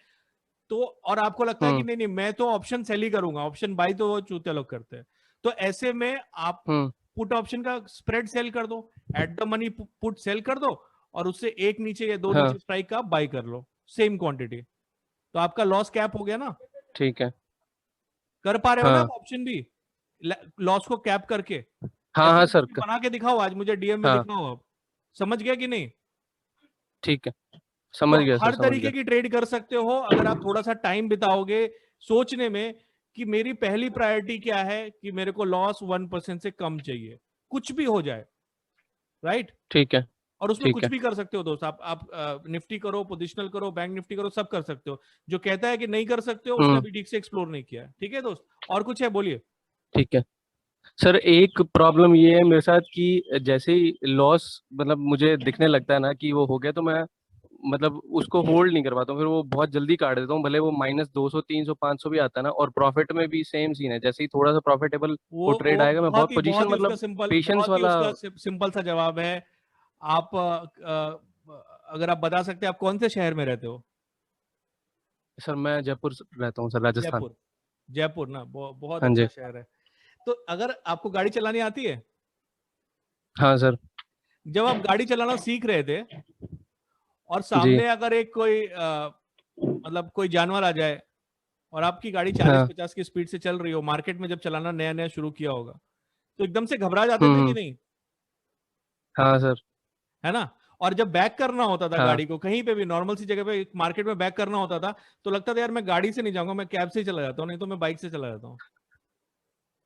Speaker 1: तो और आपको लगता है कि
Speaker 5: हम्म
Speaker 1: नहीं नहीं मैं तो ऑप्शन सेल ही करूंगा, ऑप्शन बाई तो वो चूते लोग करते हैं, तो ऐसे में आप
Speaker 5: हम्म
Speaker 1: पुट ऑप्शन का स्प्रेड सेल कर दो, at the money put sell कर दो, और उससे एक नीचे या दो
Speaker 5: हाँ
Speaker 1: नीचे स्ट्राइक का बाई कर लो, सेम क्वांटिटी, तो आपका लॉस कैप हो गया ना।
Speaker 5: ठीक है
Speaker 1: कर पा रहे हो ना आप
Speaker 5: हाँ
Speaker 1: ऑप्शन भी, लॉस को कैप करके?
Speaker 5: हाँ
Speaker 1: ऐसे
Speaker 5: हाँ
Speaker 1: कुछ
Speaker 5: सर
Speaker 1: भी बना के दिखाओ, आज मुझे डीएम में
Speaker 5: हाँ
Speaker 1: दिखाओ आप। समझ गया कि नहीं?
Speaker 5: ठीक है,
Speaker 1: तो
Speaker 5: समझ गया सर,
Speaker 1: हर
Speaker 5: समझ
Speaker 1: तरीके
Speaker 5: गया।
Speaker 1: की ट्रेड कर सकते हो अगर आप थोड़ा सा टाइम बिताओगे सोचने में कि मेरी पहली प्रायोरिटी क्या है, कि मेरे को लॉस 1% से कम चाहिए, कुछ भी हो जाए, राइट?
Speaker 5: ठीक है
Speaker 1: और उसमें
Speaker 5: ठीक
Speaker 1: कुछ
Speaker 5: है
Speaker 1: भी कर सकते हो दोस्त, आप निफ्टी करो, पोजिशनल करो, बैंक निफ्टी करो, सब कर सकते हो। जो कहता है कि नहीं कर सकते हो उसने अभी ठीक से एक्सप्लोर नहीं किया है। ठीक है दोस्त, और कुछ है बोलिए।
Speaker 5: ठीक है सर। एक प्रॉब्लम ये है मेरे साथ कि जैसे ही लॉस मतलब मुझे दिखने लगता है ना कि वो हो गया, तो मैं मतलब उसको होल्ड नहीं कर पाता हूँ, फिर वो बहुत जल्दी काट देता हूँ, भले वो -200 300 500 भी आता है ना। और प्रॉफिट में भी सेम सीन है, जैसे ही थोड़ा सा प्रॉफिटेबल
Speaker 1: वो
Speaker 5: वो ट्रेड
Speaker 1: वो
Speaker 5: आएगा, मैं बहुत पोजीशन
Speaker 1: बहुत ही उसका
Speaker 5: मतलब
Speaker 1: सिंपल,
Speaker 5: पेशेंस
Speaker 1: बहुत ही
Speaker 5: वाला।
Speaker 1: उसका सिंपल सा जवाब है। आप अगर आप बता सकते हैं आप कौन से शहर में रहते हो?
Speaker 5: सर मैं जयपुर रहता हूँ सर, राजस्थान।
Speaker 1: जयपुर, जयपुर ना, बहुत
Speaker 5: हाँ
Speaker 1: अच्छा
Speaker 5: जी।
Speaker 1: शहर है। तो अगर आपको गाड़ी चलानी आती है,
Speaker 5: हाँ सर।
Speaker 1: जब आप गाड़ी चलाना सीख रहे थे और
Speaker 5: जी।
Speaker 1: सामने अगर एक कोई मतलब कोई जानवर आ जाए और आपकी गाड़ी 40-50 की स्पीड से चल रही हो, मार्केट में जब चलाना नया नया शुरू किया होगा, तो एकदम से घबरा जाते थे कि
Speaker 5: हम्म।
Speaker 1: नहीं?
Speaker 5: हाँ सर।
Speaker 1: है ना? और जब बैक करना होता था
Speaker 5: हाँ
Speaker 1: गाड़ी को, कहीं पे भी नॉर्मल सी जगह पे मार्केट में बैक करना होता था, तो लगता था यार मैं गाड़ी से नहीं जाऊंगा, मैं कैब से ही चला जाता हूँ, नहीं तो मैं बाइक से चला जाता हूँ।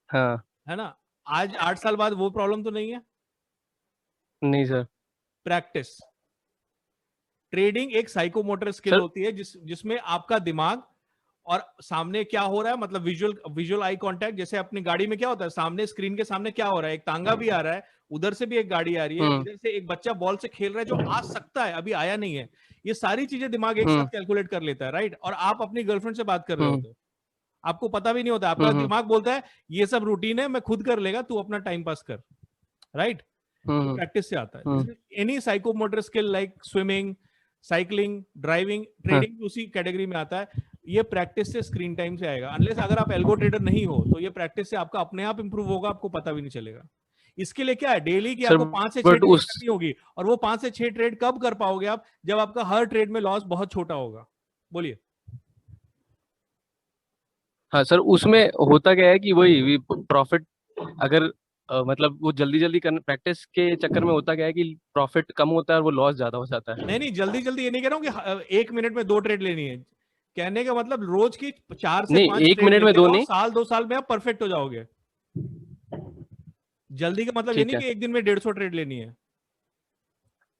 Speaker 5: हाँ।
Speaker 1: है ना? आज 8 साल बाद वो प्रॉब्लम तो नहीं है।
Speaker 5: नहीं सर।
Speaker 1: प्रैक्टिस, ट्रेडिंग एक साइकोमोटर स्किल
Speaker 5: सर
Speaker 1: होती है जिसमें आपका दिमाग और सामने क्या हो रहा है, मतलब विजुअल आई कांटेक्ट। जैसे अपनी गाड़ी में क्या होता है, सामने स्क्रीन के सामने क्या हो रहा है, एक तांगा भी आ रहा है, उधर से भी एक गाड़ी आ रही है, इधर से एक बच्चा बॉल से खेल रहा है जो आ सकता है, अभी आया नहीं है। ये सारी चीजें दिमाग एक साथ कैलकुलेट कर लेता है, राइट? और आप अपनी गर्लफ्रेंड से बात कर रहे होते हो, आपको पता भी नहीं होता, आपका दिमाग बोलता है ये सब रूटीन है, मैं खुद कर लेगा, तू अपना टाइम पास कर, राइट? तो प्रैक्टिस से आता है। Any psychomotor skill like swimming, cycling, driving, trading उसी कैटेगरी में आता है। ये प्रैक्टिस से, स्क्रीन टाइम से आएगा। अनलेस अगर आप एल्गो ट्रेडर नहीं हो तो ये प्रैक्टिस से आपका अपने आप इंप्रूव होगा, आपको पता भी नहीं चलेगा। इसके लिए क्या है, डेली की
Speaker 5: सर,
Speaker 1: आपको 5 से 6
Speaker 5: बट
Speaker 1: ट्रेड
Speaker 5: उस
Speaker 1: करनी होगी, और वो 5 से 6 ट्रेड कब कर पाओगे आप, जब आपका हर ट्रेड में लॉस बहुत छोटा होगा। बोलिए।
Speaker 5: हाँ सर, उसमें होता क्या है कि वही प्रॉफिट अगर मतलब वो जल्दी जल्दी करने प्रैक्टिस के चक्कर में होता क्या है कि प्रॉफिट कम होता है और वो लॉस ज्यादा हो जाता है।
Speaker 1: नहीं नहीं, जल्दी जल्दी ये नहीं कह रहा हूँ कि 1 मिनट में 2 ट्रेड लेनी है, कहने का मतलब रोज की 4 से
Speaker 5: नहीं,
Speaker 1: 5
Speaker 5: 1
Speaker 1: ट्रेड
Speaker 5: मिनट में
Speaker 1: लेते
Speaker 5: 2
Speaker 1: रहो,
Speaker 5: नहीं।
Speaker 1: साल 2 साल में आप परफेक्ट हो जाओगे। जल्दी का मतलब ये
Speaker 5: ठीक
Speaker 1: नहीं
Speaker 5: है।
Speaker 1: कि एक दिन में 150 ट्रेड लेनी है।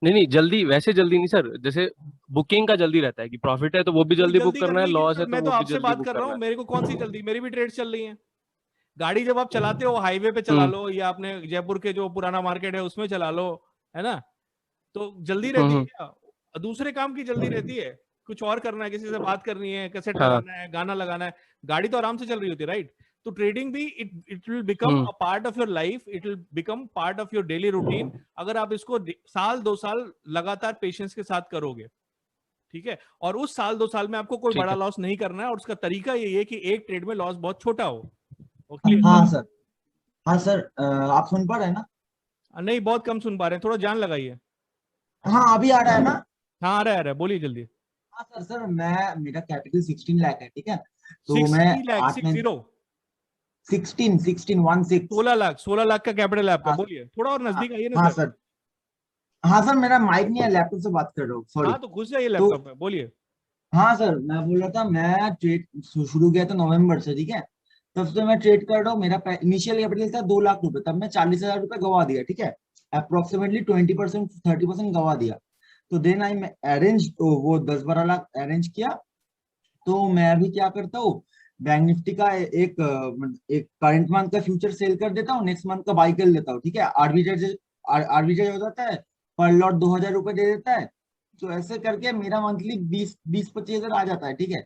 Speaker 5: नहीं नहीं, जल्दी वैसे जल्दी नहीं सर, जैसे बुकिंग का जल्दी रहता है कि प्रॉफिट है तो वो भी
Speaker 1: कोई
Speaker 5: जल्दी बुक
Speaker 1: जल्दी
Speaker 5: करना
Speaker 1: करनी
Speaker 5: है,
Speaker 1: ही नहीं
Speaker 5: लॉस
Speaker 1: सर,
Speaker 5: है तो
Speaker 1: मैं तो
Speaker 5: वो भी
Speaker 1: आपसे
Speaker 5: जल्दी
Speaker 1: बात
Speaker 5: बुक
Speaker 1: कर रहा
Speaker 5: करना
Speaker 1: हूँ,
Speaker 5: है।
Speaker 1: मेरे को कौन सी जल्दी, मेरी भी ट्रेड चल रही है। गाड़ी जब आप चलाते हो हाईवे पे चला लो, या आपने जयपुर के जो पुराना मार्केट है उसमें चला लो, है ना, तो जल्दी रहती है
Speaker 5: हम्म।
Speaker 1: क्या, दूसरे काम की जल्दी रहती है, कुछ और करना है, किसी से बात करनी है, कैसेट
Speaker 5: हाँ।
Speaker 1: लगाना है, गाना लगाना है, गाड़ी तो आराम से चल रही होती है, राइट। तो ट्रेडिंग भी it will become
Speaker 5: hmm.
Speaker 1: A part of your life, it will become part of your daily routine, अगर आप इसको साल 2 साल लगातार पेशेंस के साथ करोगे, ठीक है। और उस साल 2 साल में आपको कोई
Speaker 5: ठीक
Speaker 1: बड़ा
Speaker 5: है।
Speaker 1: लॉस नहीं करना है, और उसका तरीका यही है कि एक ट्रेड में लॉस बहुत छोटा हो। ओके।
Speaker 6: हाँ सर। हाँ सर, आप सुन पा रहे हैं ना?
Speaker 1: नहीं, बहुत कम सुन पा रहे हैं, थोड़ा जान लगाइए।
Speaker 6: हाँ, अभी आ रहा है ना?
Speaker 1: हाँ, आ रहा है, बोलिए जल्दी।
Speaker 6: हाँ सर, मेरा कैपिटल 16 लाख है, ठीक है। तो मैं
Speaker 1: 60 लाख,
Speaker 6: 8 में
Speaker 1: 60,
Speaker 6: 16
Speaker 1: 16 लाख का कैपिटल है आपका,
Speaker 6: हाँ
Speaker 1: बोलिए, थोड़ा और
Speaker 6: हाँ।
Speaker 1: नजदीक आइए ना
Speaker 6: हाँ
Speaker 1: सर।
Speaker 6: सर। हाँ सर, मेरा माइक नहीं है, लैपटॉप से बात कर रहा हूँ, सॉरी।
Speaker 1: हाँ तो घुस जाइए
Speaker 6: तो
Speaker 1: लैपटॉप में, बोलिए।
Speaker 6: हाँ सर, मैं बोल रहा था, मैं ट्रेड शुरू किया था नवंबर से, ठीक है। तब से मैं ट्रेड कर रहा हूँ, मेरा इनिशियल कैपिटल था 2 लाख रुपए, तब मैं 40,000 रुपए गवा दिया, ठीक है। अप्रोक्सीमेटली 20% 30% गवा दिया। तो देन आई अरेंज, वो 10-12 लाख अरेंज किया। तो मैं अभी क्या करता हूँ, बैंक निफ्टी का एक करंट मंथ का फ्यूचर सेल कर देता हूँ, नेक्स्ट मंथ का बाई कर लेता हूँ, ठीक है। आर्बिट्रेज हो जाता है, पर लॉट 2,000 रुपए दे देता है। तो ऐसे करके मेरा मंथली 20-25 हजार आ जाता है, ठीक है।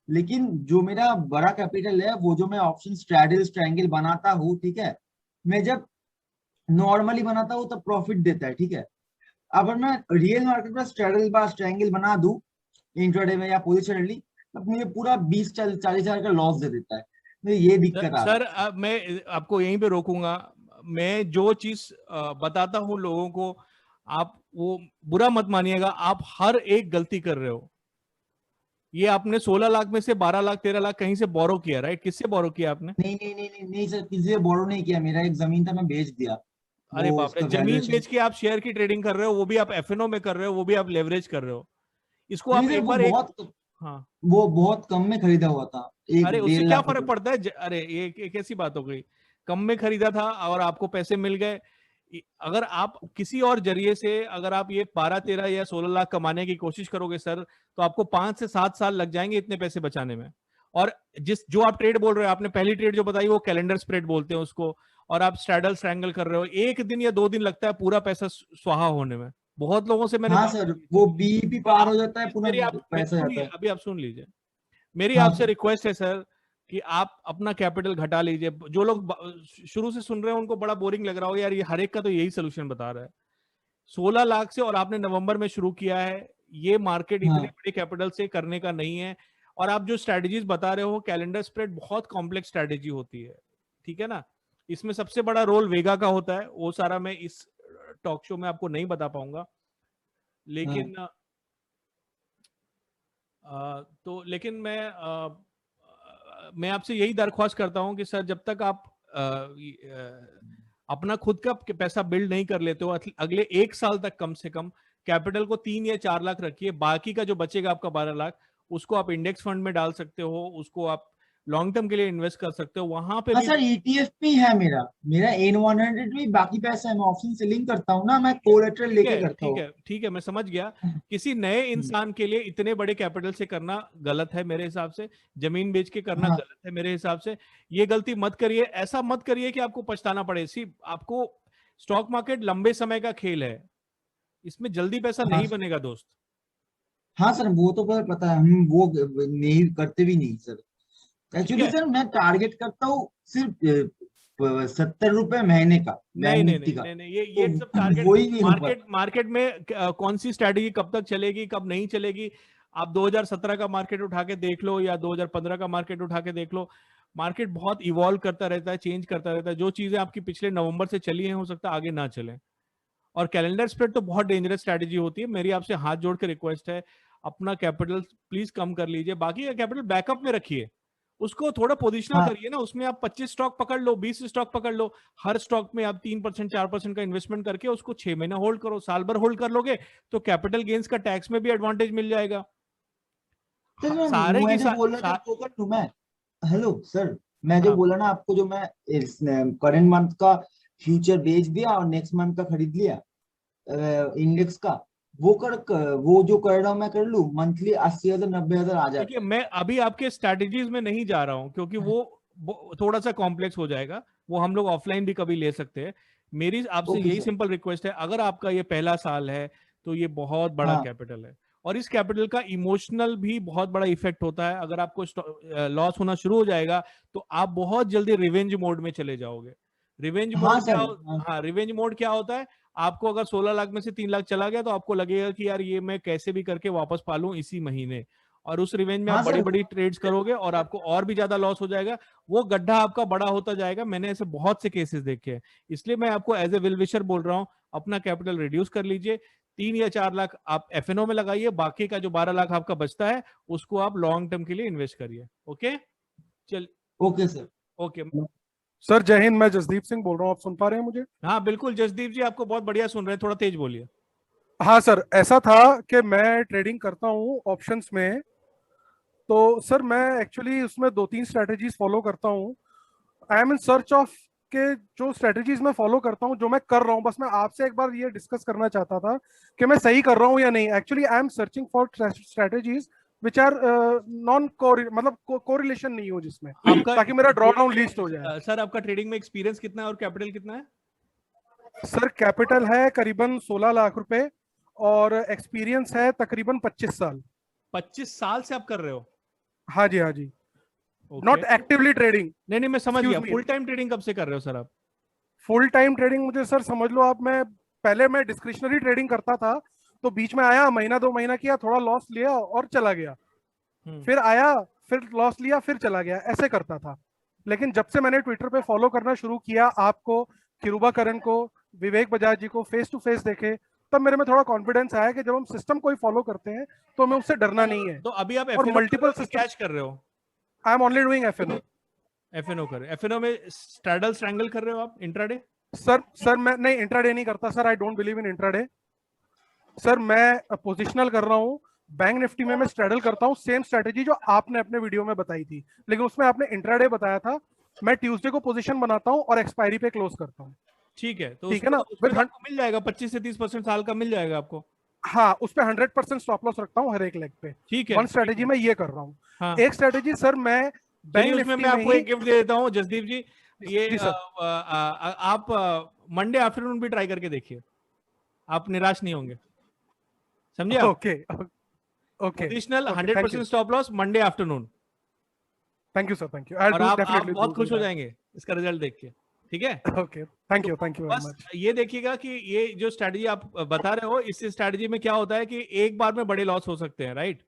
Speaker 6: लेकिन जो मेरा बड़ा कैपिटल है, वो जो मैं ऑप्शन स्ट्रैडल ट्रायंगल बनाता हूँ, ठीक है, मैं जब नॉर्मली बनाता हूँ तब प्रॉफिट देता है, ठीक है। अगर मैं रियल मार्केट में स्ट्रैडल बार ट्रायंगल बना दूं इंट्राडे में या पोजिशनली, तब मुझे पूरा 20-40 हजार का लॉस दे देता है। तो ये दिक्कत आ रहा
Speaker 1: सर,
Speaker 6: है।
Speaker 1: अब मैं आपको यहीं पे रोकूंगा। मैं जो चीज बताता हूँ लोगों को, आप वो बुरा मत मानिएगा, आप हर एक गलती कर रहे हो। ये आपने 16 लाख में से 12 लाख 13 लाख कहीं से बोरो किया, राइट? किससे बोरो किया आपने?
Speaker 6: नहीं नहीं नहीं नहीं नहीं सर, किसी से बोरो नहीं किया, मेरा एक जमीन था, मैं बेच दिया।
Speaker 1: अरे
Speaker 6: वो
Speaker 1: बाप रे,
Speaker 6: उसका
Speaker 1: जमीन
Speaker 6: वैल्यूएशन।
Speaker 1: बेच के आप शेयर की ट्रेडिंग कर रहे हो, वो भी आप एफएनओ में कर रहे हो, वो भी आप लेवरेज कर रहे हो। इसको
Speaker 6: नहीं
Speaker 1: आप
Speaker 6: सर,
Speaker 1: एक बार एक, हाँ,
Speaker 6: वो बहुत कम में खरीदा हुआ था,
Speaker 1: अरे
Speaker 6: एक
Speaker 1: उससे
Speaker 6: डेढ़
Speaker 1: क्या
Speaker 6: लाख
Speaker 1: फर्क
Speaker 6: रुपए
Speaker 1: पड़ता है, अरे ये कैसी बात हो गई? कम में खरीदा था और आपको पैसे मिल गए। अगर आप किसी और जरिए से अगर आप ये 12-13 या 16 लाख कमाने की कोशिश करोगे सर, तो आपको 5 से 7 साल लग जाएंगे इतने पैसे बचाने में। और जो आप ट्रेड बोल रहे हो, आपने पहली ट्रेड जो बताई वो कैलेंडर स्प्रेड बोलते हैं उसको, और आप स्ट्रैडल स्ट्रैंगल कर रहे हो, 1 दिन या 2 दिन लगता है पूरा पैसा स्वाहा होने में। बहुत लोगों से मैंने
Speaker 6: हाँ
Speaker 1: बात
Speaker 6: सर,
Speaker 1: की
Speaker 6: वो
Speaker 1: थी।
Speaker 6: बीईपी
Speaker 1: तो
Speaker 6: पार
Speaker 1: आप
Speaker 6: हो जाता है, पूरा
Speaker 1: मेरी आप
Speaker 6: पैसा जाता
Speaker 1: सुनिए,
Speaker 6: है।
Speaker 1: अभी आप सुन लीजिए। मेरी
Speaker 6: हाँ
Speaker 1: आपसे
Speaker 6: सर।
Speaker 1: रिक्वेस्ट है सर कि आप अपना कैपिटल घटा लीजिए। जो लोग शुरू से सुन रहे हैं उनको बड़ा बोरिंग लग रहा हो, यार ये हर एक का तो यही सोल्यूशन बता रहा है। 16 लाख से, और आपने नवंबर में शुरू किया है, ये मार्केट इतने
Speaker 6: हाँ
Speaker 1: बड़े कैपिटल से करने का नहीं है। और आप जो स्ट्रेटजीज बता रहे हो, कैलेंडर स्प्रेड बहुत कॉम्प्लेक्स स्ट्रेटेजी होती है, ठीक है ना। इसमें सबसे बड़ा रोल वेगा का होता है, वो सारा मैं इस टॉक शो में आपको नहीं बता पाऊंगा।
Speaker 6: हाँ।
Speaker 1: लेकिन तो लेकिन मैं आपसे यही दरख्वास्त करता हूं कि सर, जब तक आप अपना खुद का पैसा बिल्ड नहीं कर लेते हो, अगले 1 साल तक कम से कम कैपिटल को 3 या 4 लाख रखिए। बाकी का जो बचेगा आपका 12 लाख, उसको आप इंडेक्स फंड में डाल सकते हो, उसको आप लॉन्ग टर्म के लिए इन्वेस्ट कर सकते हो, वहां पे
Speaker 6: हाँ
Speaker 1: भी।
Speaker 6: सर, ईटीएफ भी है मेरा मेरा N100 भी, बाकी पैसा है, मैं ऑप्शन सेलिंग करता हूँ ना, मैं कोलेटरल
Speaker 1: ठीक
Speaker 6: लेके
Speaker 1: है,
Speaker 6: करता
Speaker 1: ठीक
Speaker 6: हूँ।
Speaker 1: है, ठीक है, मैं समझ गया। किसी नए इंसान के लिए इतने बड़े कैपिटल से करना गलत है मेरे हिसाब से। जमीन बेच के करना
Speaker 6: हाँ
Speaker 1: गलत है मेरे हिसाब से। ये गलती मत करिए, ऐसा मत करिए कि आपको पछताना पड़े। आपको स्टॉक मार्केट लंबे समय का खेल है, इसमें जल्दी पैसा
Speaker 6: हाँ
Speaker 1: नहीं बनेगा दोस्त।
Speaker 6: हाँ सर, वो तो पता है, हम वो नहीं करते भी नहीं सर।
Speaker 1: ठीक
Speaker 6: एक्चुअली
Speaker 1: है।
Speaker 6: सर, मैं टारगेट करता हूँ सिर्फ 70 रुपए महीने का
Speaker 1: नहीं
Speaker 6: बैंक
Speaker 1: नहीं
Speaker 6: निफ्टी
Speaker 1: नहीं
Speaker 6: का।
Speaker 1: नहीं नहीं,
Speaker 6: तो
Speaker 1: ये सब टारगेट।
Speaker 6: वही नहीं हो
Speaker 1: मार्केट
Speaker 6: पाता।
Speaker 1: मार्केट में कौन सी स्ट्रैटेजी कब तक चलेगी कब नहीं चलेगी, आप 2017 का मार्केट उठा के देख लो या 2015 का मार्केट उठा के देख लो। मार्केट बहुत इवॉल्व करता रहता है, चेंज करता रहता है। जो चीजें आपकी पिछले नवंबर से चली हैं हो सकता है आगे ना चले। और कैलेंडर स्प्रेड तो बहुत डेंजरस स्ट्रैटेजी होती है। मेरी आपसे हाथ जोड़ के रिक्वेस्ट है, अपना कैपिटल प्लीज कम कर लीजिए, बाकी का कैपिटल बैकअप में रखिए, उसको थोड़ा पोजिशनल
Speaker 6: हाँ
Speaker 1: करिए ना। उसमें आप 25 स्टॉक पकड़ लो, 20 स्टॉक पकड़ लो, हर स्टॉक में आप 3% 4% का इन्वेस्टमेंट करके उसको 6 महीना होल्ड करो, साल भर होल्ड कर लोगे तो कैपिटल गेन्स का टैक्स में भी एडवांटेज मिल जाएगा।
Speaker 6: सर
Speaker 1: सारे
Speaker 6: मैं
Speaker 1: की
Speaker 6: जो बोल रहा था वो कर लूं मैं। हेलो सर, मैं जो
Speaker 1: हाँ।
Speaker 6: बोला ना आपको, जो मैं इस करंट मंथ का फ्यूचर बेच दिया और नेक्स्ट मंथ का खरीद लिया इंडेक्स का, वो जो कर रहा हूँ मैं कर लूं, मंथली 80,000 90,000 आ जाता
Speaker 1: देखिए
Speaker 6: है।
Speaker 1: मैं अभी आपके स्ट्रैटेजीज में नहीं जा रहा हूं क्योंकि वो थोड़ा सा कॉम्प्लेक्स हो जाएगा, वो हम लोग ऑफलाइन भी कभी ले सकते हैं। मेरी आपसे
Speaker 6: ओके
Speaker 1: यही
Speaker 6: सर।
Speaker 1: सिंपल रिक्वेस्ट है, अगर आपका ये पहला साल है तो ये बहुत बड़ा
Speaker 6: हाँ
Speaker 1: कैपिटल है, और इस कैपिटल का इमोशनल भी बहुत बड़ा इफेक्ट होता है। अगर आपको लॉस होना शुरू हो जाएगा तो आप बहुत जल्दी रिवेंज मोड में चले जाओगे। रिवेंज
Speaker 6: हाँ
Speaker 1: मोड क्या
Speaker 6: सर।
Speaker 1: हाँ, रिवेंज मोड क्या होता है, आपको अगर 16 लाख में से 3 लाख चला गया तो आपको लगेगा कि यार ये मैं कैसे भी करके वापस पालूं इसी महीने, और उस रिवेंज में आप
Speaker 6: हाँ
Speaker 1: बड़ी
Speaker 6: सर।
Speaker 1: बड़ी ट्रेड्स करोगे और आपको और भी ज्यादा लॉस हो जाएगा। वो गड्ढा आपका बड़ा होता जाएगा। मैंने ऐसे बहुत से केसेस देखे हैं, इसलिए मैं आपको एज ए विलविशर बोल रहा हूं, अपना कैपिटल रिड्यूस कर लीजिए। 3 या 4 लाख आप एफएनओ में लगाइए, बाकी का जो 12 लाख आपका बचता है उसको आप लॉन्ग टर्म के लिए इन्वेस्ट करिए। ओके चल,
Speaker 6: ओके सर।
Speaker 1: ओके।
Speaker 7: सर जय हिंद, मैं जसदीप सिंह बोल रहा हूँ, आप सुन पा रहे हैं मुझे?
Speaker 1: हाँ बिल्कुल जसदीप जी, आपको बहुत बढ़िया सुन रहे हैं, थोड़ा तेज बोलिए।
Speaker 7: हाँ सर, ऐसा था कि मैं ट्रेडिंग करता हूँ ऑप्शंस में, तो सर मैं एक्चुअली उसमें 2-3 स्ट्रेटजीज फॉलो करता हूँ। I am in search of के जो स्ट्रेटजीज मैं फॉलो करता हूँ, जो मैं कर रहा हूँ, बस मैं आपसे एक बार ये डिस्कस करना चाहता था कि मैं सही कर रहा हूँ या नहीं। Actually I am searching for strategies which are non मतलब कोरिलेशन नहीं हो जिसमें,
Speaker 1: आपका
Speaker 7: ताकि मेरा ड्रॉ डाउन लिस्ट हो जाए।
Speaker 1: सर आपका ट्रेडिंग में एक्सपीरियंस कितना है और कैपिटल कितना है?
Speaker 7: सर कैपिटल है करीबन 16 लाख रुपए और एक्सपीरियंस है तकरीबन 25 साल।
Speaker 1: 25 साल से आप कर रहे हो?
Speaker 7: हाँ जी, हाँ जी।
Speaker 1: ओके।
Speaker 7: Not actively trading.
Speaker 1: नहीं नहीं मैं समझ गया।
Speaker 7: Excuse me.
Speaker 1: Full time trading कब से कर रहे हो सर आप?
Speaker 7: फुल टाइम ट्रेडिंग मुझे सर समझ लो आप, मैं पहले मैं डिस्क्रिशनरी ट्रेडिंग करता था, तो बीच में आया, महीना 2 महीना किया, थोड़ा लॉस लिया और चला गया, फिर आया, फिर लॉस लिया, फिर चला गया, ऐसे करता था। लेकिन जब से मैंने ट्विटर पे फॉलो करना शुरू किया आपको, किरुबा करण को, विवेक बजाज जी को फेस टू फेस देखे, तब मेरे में थोड़ा कॉन्फिडेंस आया कि जब हम सिस्टम को ही फॉलो करते हैं तो हमें उससे डरना नहीं है।
Speaker 1: तो अभी आप
Speaker 7: और मल्टीपल
Speaker 1: सिस्टम कैच कर रहे हो?
Speaker 7: I am only doing FNO.
Speaker 1: FNO कर रहे हो? एफएनओ में स्ट्रैडल स्ट्रैंगल कर रहे हो आप इंट्राडे?
Speaker 7: सर मैं नहीं, इंट्राडे नहीं करता sir, I don't believe in intraday. Sir मैं पोजिशनल कर रहा हूँ। बैंक निफ्टी में मैं स्ट्रैडल करता हूँ, सेम स्ट्रेटेजी जो आपने अपने वीडियो में बताई थी, लेकिन उसमें आपने इंट्राडे बताया था। मैं ट्यूसडे को पोजीशन बनाता हूँ और एक्सपायरी पे क्लोज करता हूँ।
Speaker 1: ठीक है, तो
Speaker 7: ठीक है ना,
Speaker 1: उसमें तो आपको मिल जाएगा 25 से 30% साल का मिल जाएगा आपको।
Speaker 7: हाँ, उस पे 100% स्टॉप लॉस रखता हूँ हर एक लेग पे।
Speaker 1: ठीक है,
Speaker 7: वन स्ट्रेटेजी में ये कर रहा हूँ।
Speaker 1: हाँ।
Speaker 7: एक स्ट्रेटेजी सर मैं बैंक
Speaker 1: उसमें
Speaker 7: निफ्टी
Speaker 1: मैं आपको
Speaker 7: में
Speaker 1: एक गिफ्ट दे देता हूँ जसदीप जी। ये
Speaker 7: जी सर।
Speaker 1: आप मंडे आफ्टरनून भी ट्राई करके देखिए, आप निराश नहीं होंगे, समझे आप?
Speaker 7: Okay okay.
Speaker 1: Positional 100% stop loss Monday afternoon.
Speaker 7: Thank you sir, thank you.
Speaker 1: और आप बहुत खुश हो जाएंगे इसका रिजल्ट देख के। ठीक है,
Speaker 7: ओके, थैंक यू वेरी
Speaker 1: बस
Speaker 7: मच।
Speaker 1: ये देखिएगा कि ये जो स्ट्रेटजी आप बता रहे हो, इस स्ट्रेटजी में क्या होता है कि एक बार में बड़े लॉस हो सकते हैं, right?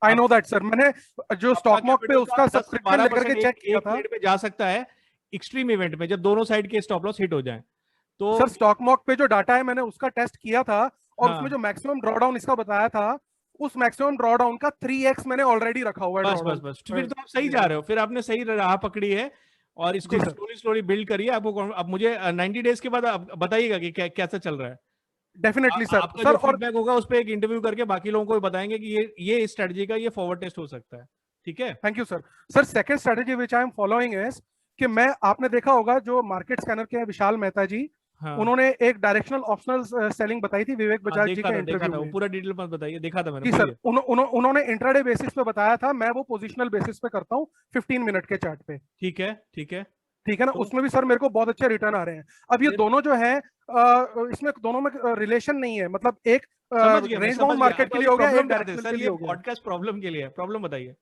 Speaker 7: I know that sir, मैंने जो स्टॉक मॉक पे उसका सब्सक्रिप्शन लेकर के चेक किया था।
Speaker 1: ट्रेड पे जा सकता है एक्सट्रीम इवेंट में, जब दोनों साइड के स्टॉप लॉस हिट हो जाएं। तो
Speaker 7: सर स्टॉक मॉक पे जो डाटा है मैंने उसका टेस्ट किया था, और
Speaker 1: हाँ।
Speaker 7: उसमें जो मैक्सिमम ड्रॉडाउन इसका बताया था, उस मैक्सिमम ड्रॉडाउन का 3x मैंने ऑलरेडी रखा हुआ है।
Speaker 1: बस फिर तो आप सही जा रहे हो, फिर आपने सही राह पकड़ी है, और इसको स्लोली बिल्ड करिए। आपको अब मुझे 90 डेज के बाद बताइएगा कि कैसा चल रहा है।
Speaker 7: Definitely sir.
Speaker 1: आपका जो फीडबैक होगा उस पर एक इंटरव्यू करके बाकी लोगों को भी बताएंगे कि ये स्ट्रेटजी का ये फॉरवर्ड टेस्ट हो सकता है। ठीक है,
Speaker 7: thank you sir. Sir second strategy which I am following is कि मैं, आपने देखा होगा जो मार्केट स्कैनर के विशाल मेहता जी,
Speaker 1: हाँ।
Speaker 7: उन्होंने एक डायरेक्शनल ऑप्शनल सेलिंग बताई थी विवेक बजाज जी के इंटरव्यू में।
Speaker 1: पूरा डिटेल मत बताइए, देखा था मैंने।
Speaker 7: जी सर, उन्होंने इंट्राडे बेसिस पे बताया था, मैं वो पोजिशनल बेसिस पे करता हूँ 15 मिनट के चार्ट पे।
Speaker 1: ठीक है, ठीक है,
Speaker 7: ठीक है ना, उसमें भी सर मेरे को बहुत अच्छे रिटर्न आ रहे हैं। अब ये दोनों जो है इसमें दोनों में रिलेशन नहीं है, मतलब एक रेंज बाउंड मार्केट के लिए हो गया, एक डायरेक्शनल के लिए हो गया।
Speaker 1: पॉडकास्ट प्रॉब्लम के लिए, प्रॉब्लम बताइए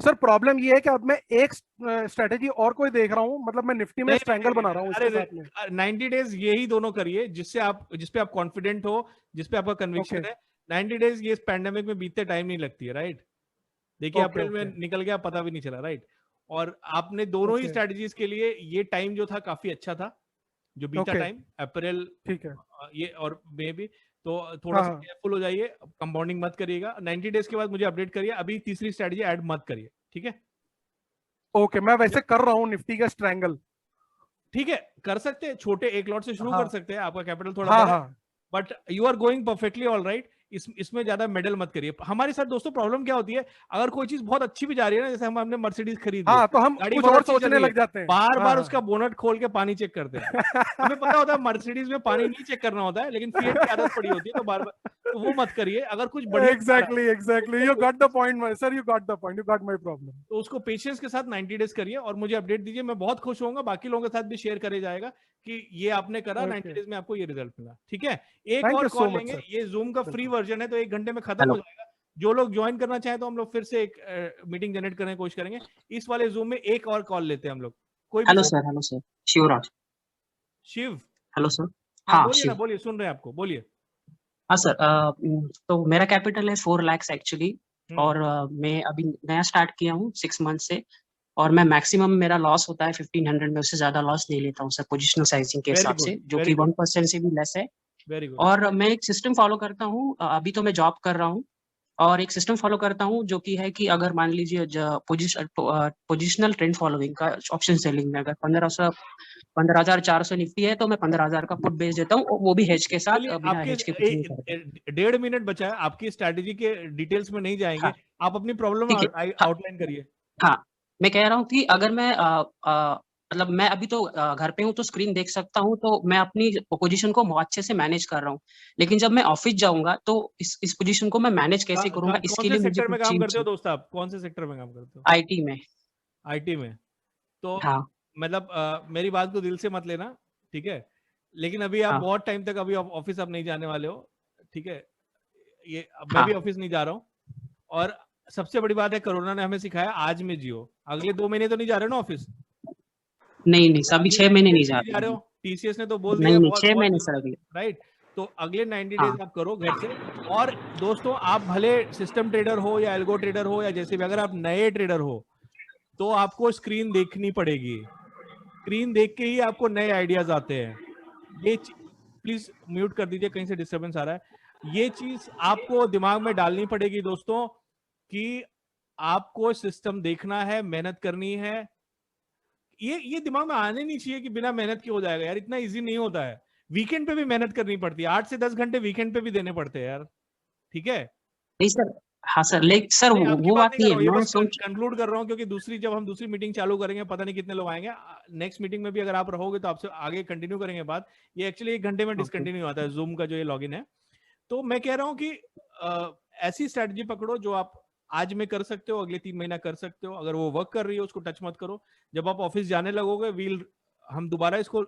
Speaker 7: सर। प्रॉब्लम ये है कि अब मैं एक स्ट्रेटेजी और कोई देख रहा हूँ, मतलब मैं निफ्टी में ट्रायंगल बना रहा हूँ इसके साथ में।
Speaker 1: 90 डेज यही दोनों करिए जिसपे आप कॉन्फिडेंट हो, जिसपे आपका कन्विक्शन है। 90 डेज ये पैंडेमिक में बीतते टाइम नहीं लगती है, राइट? देखिए अप्रैल में निकल गया, पता भी नहीं चला, राइट? और आपने दोनों ही
Speaker 7: Okay.
Speaker 1: स्ट्रेटजीज के लिए ये टाइम जो था काफी अच्छा था, जो बीता
Speaker 7: Okay.
Speaker 1: टाइम अप्रैल
Speaker 7: ठीक है।
Speaker 1: ये और मे भी, तो थोड़ा सा
Speaker 7: हाँ।
Speaker 1: केयरफुल हो जाइए, कंपाउंडिंग मत करिएगा। 90 डेज के बाद मुझे अपडेट करिए, अभी तीसरी स्ट्रेटजी ऐड मत करिए, ठीक है?
Speaker 7: ओके, मैं वैसे कर रहा हूँ निफ्टी का स्ट्रैंगल।
Speaker 1: ठीक है, कर सकते हैं, छोटे एक लॉट से शुरू
Speaker 7: हाँ।
Speaker 1: कर सकते हैं, आपका कैपिटल थोड़ा
Speaker 7: हाँ
Speaker 1: बड़ा है,
Speaker 7: हाँ
Speaker 1: but you are going perfectly all right. इसमें ज्यादा मेडल मत करिए। हमारे साथ दोस्तों प्रॉब्लम क्या होती है, अगर कोई चीज बहुत अच्छी भी जा रही है ना, जैसे हमने मर्सिडीज खरीद ली,
Speaker 7: हाँ, तो हम
Speaker 1: गाड़ी
Speaker 7: कुछ
Speaker 1: बहुत
Speaker 7: और
Speaker 1: अच्छी चल
Speaker 7: सोचने
Speaker 1: रही है,
Speaker 7: लग जाते हैं।
Speaker 1: बार
Speaker 7: हाँ,
Speaker 1: बार
Speaker 7: हाँ।
Speaker 1: उसका बोनट खोल के पानी चेक करते हैं। हमें पता होता है मर्सिडीज में पानी नहीं चेक करना होता है, लेकिन फिएट की आदत पड़ी होती है, तो बार बार तो वो मत करिए। अगर कुछ बढ़िया जा रहा है,
Speaker 7: exactly you got the point sir, you got the point, you got my problem.
Speaker 1: तो उसको पेशेंस के साथ 90 डेज करिए और मुझे अपडेट दीजिए। मैं बहुत खुश होऊंगा, बाकी लोगों के साथ भी शेयर करे जाएगा कि ये आपने करा, 90 डेज में आपको ये रिजल्ट मिला, ठीक है? एक
Speaker 7: Thank
Speaker 1: और
Speaker 7: you so
Speaker 1: कॉल
Speaker 7: much,
Speaker 1: लेंगे,
Speaker 7: sir.
Speaker 1: ये जूम का फ्री
Speaker 7: बिल्कुल।
Speaker 1: वर्जन है, तो 1 घंटे में खत्म
Speaker 8: हेलो।
Speaker 1: हो जाएगा। जो लोग ज्वाइन करना चाहें तो हम लोग फिर से एक मीटिंग जनरेट करने की कोशिश करेंगे। इस वाले जूम में एक और कॉल लेते हैं हम लोग, कोई भी।
Speaker 8: Hello sir, Shivraj.
Speaker 1: Shiv,
Speaker 8: hello sir.
Speaker 1: हाँ
Speaker 8: हाँ
Speaker 1: बोलिए ना,
Speaker 8: शिव।
Speaker 1: बोलिए, सुन रहे हैं आपको, बोलिए।
Speaker 8: हाँ सर, तो मेरा कैपिटल है 4 lakhs एक्चुअली, और मैं अभी नया स्टार्ट किया हूँ 6 मंथ से, और मैं मैक्सिमम मेरा लॉस होता है 1500 में, उससे ज्यादा लॉस नहीं लेता हूँ सर, पोजिशनल साइजिंग के
Speaker 1: वेरी
Speaker 8: हिसाब
Speaker 1: गुड,
Speaker 8: से, जो
Speaker 1: वेरी
Speaker 8: कि
Speaker 1: गुड,
Speaker 8: 1% से भी लेस है।
Speaker 1: Very good.
Speaker 8: और मैं एक सिस्टम फॉलो करता हूँ, अभी तो मैं जॉब कर रहा हूँ, और एक सिस्टम फॉलो करता हूँ जो कि है कि अगर मान लीजिए पोजिशनल ट्रेंड फॉलोइंग का ऑप्शन सेलिंग में अगर 15,400 निफ्टी है, तो मैं 15,000 का पुट बेच देता हूँ, वो भी हेज के साथ,
Speaker 1: चलिए,
Speaker 8: बिना
Speaker 1: आपके
Speaker 8: हेज के कुछ नहीं करता।
Speaker 1: 1.5 मिनट बचा है, आपकी स्ट्रैटेजी के डिटेल्स में नहीं जाएंगे,
Speaker 8: हाँ
Speaker 1: आप अपनी प्रॉब्लम
Speaker 8: ठीक है। हाँ
Speaker 1: आउटलाइन करिए।
Speaker 8: हाँ, मैं कह रहा हूँ कि अगर मैं मतलब मैं अभी तो घर पे हूँ, तो स्क्रीन देख सकता हूँ, तो मैं अपनी पोजीशन को बहुत अच्छे से मैनेज कर रहा हूँ, लेकिन जब मैं ऑफिस जाऊंगा तो इस पोजीशन को मैं मैनेज कैसे करूंगा,
Speaker 1: कौन
Speaker 8: इसके
Speaker 1: से
Speaker 8: लिए मुझे
Speaker 1: सेक्टर में
Speaker 8: कुछ
Speaker 1: काम
Speaker 8: चीज
Speaker 1: करते हो दोस्त आप? कौन से सेक्टर में काम करते हो?
Speaker 8: आईटी में।
Speaker 1: आईटी में? तो
Speaker 8: हाँ
Speaker 1: मतलब मेरी बात को दिल से मत लेना, ठीक है? लेकिन अभी आप
Speaker 8: हाँ
Speaker 1: बहुत टाइम तक अभी ऑफिस अब नहीं जाने वाले हो, ठीक है? ये मैं
Speaker 8: हाँ
Speaker 1: भी ऑफिस नहीं जा रहा हूँ, और सबसे बड़ी बात है, कोरोना ने हमें सिखाया आज में जियो। अगले 2 महीने तो नहीं जा रहे ना ऑफिस?
Speaker 8: नहीं नहीं सर, अभी
Speaker 1: अगले
Speaker 8: 6
Speaker 1: 90
Speaker 8: महीने नहीं
Speaker 1: डेज
Speaker 8: जा
Speaker 1: नहीं जा रहे
Speaker 8: रहे।
Speaker 1: हो? टीसीएस ने तो बोल दिया
Speaker 8: नहीं
Speaker 1: है
Speaker 8: नहीं,
Speaker 1: बहुत
Speaker 8: 6
Speaker 1: बहुत
Speaker 8: महीने
Speaker 1: जल्द,
Speaker 8: सर अगले।
Speaker 1: राइट? तो अगले 90
Speaker 8: हाँ
Speaker 1: डेज आप करो घर से। और दोस्तों, आप भले सिस्टम ट्रेडर हो या एल्गो ट्रेडर हो या जैसे भी, अगर आप नए ट्रेडर हो तो आपको स्क्रीन देखनी पड़ेगी। स्क्रीन देख के ही आपको नए आइडियाज आते हैं। ये प्लीज म्यूट कर दीजिए, कहीं से डिस्टरबेंस आ रहा है। ये चीज आपको दिमाग में डालनी पड़ेगी दोस्तों, कि आपको सिस्टम देखना है, मेहनत करनी है। ये दिमाग में आने नहीं चाहिए कि बिना मेहनत के हो जाएगा यार, इतना इजी नहीं होता है। वीकेंड पे भी मेहनत करनी पड़ती है, 8 से 10 घंटे वीकेंड पे भी देने पड़ते हैं यार, ठीक है?
Speaker 8: नहीं सर। हाँ सर, लेकिन सर
Speaker 1: नहीं, आपकी
Speaker 8: वो
Speaker 1: बात
Speaker 8: बात
Speaker 1: नहीं कर
Speaker 8: नहीं
Speaker 1: रहा हूँ,
Speaker 8: है,
Speaker 1: ये
Speaker 8: मैं
Speaker 1: बस
Speaker 8: सोच।
Speaker 1: कंक्लूड कर रहा हूँ, क्योंकि जब हम दूसरी मीटिंग चालू करेंगे, पता नहीं कितने लोग आएंगे। नेक्स्ट मीटिंग में भी अगर आप रहोगे तो आपसे आगे कंटिन्यू करेंगे बात। ये एक्चुअली 1 घंटे में डिसकंटिन्यू आता है, जूम का जो ये लॉगिन है। तो मैं कह रहा हूँ कि ऐसी स्ट्रेटजी पकड़ो जो आप आज में कर सकते हो, अगले 3 महीना कर सकते हो। अगर वो वर्क कर रही है उसको टच मत करो। जब आप ऑफिस जाने लगोगे, हम दोबारा इसको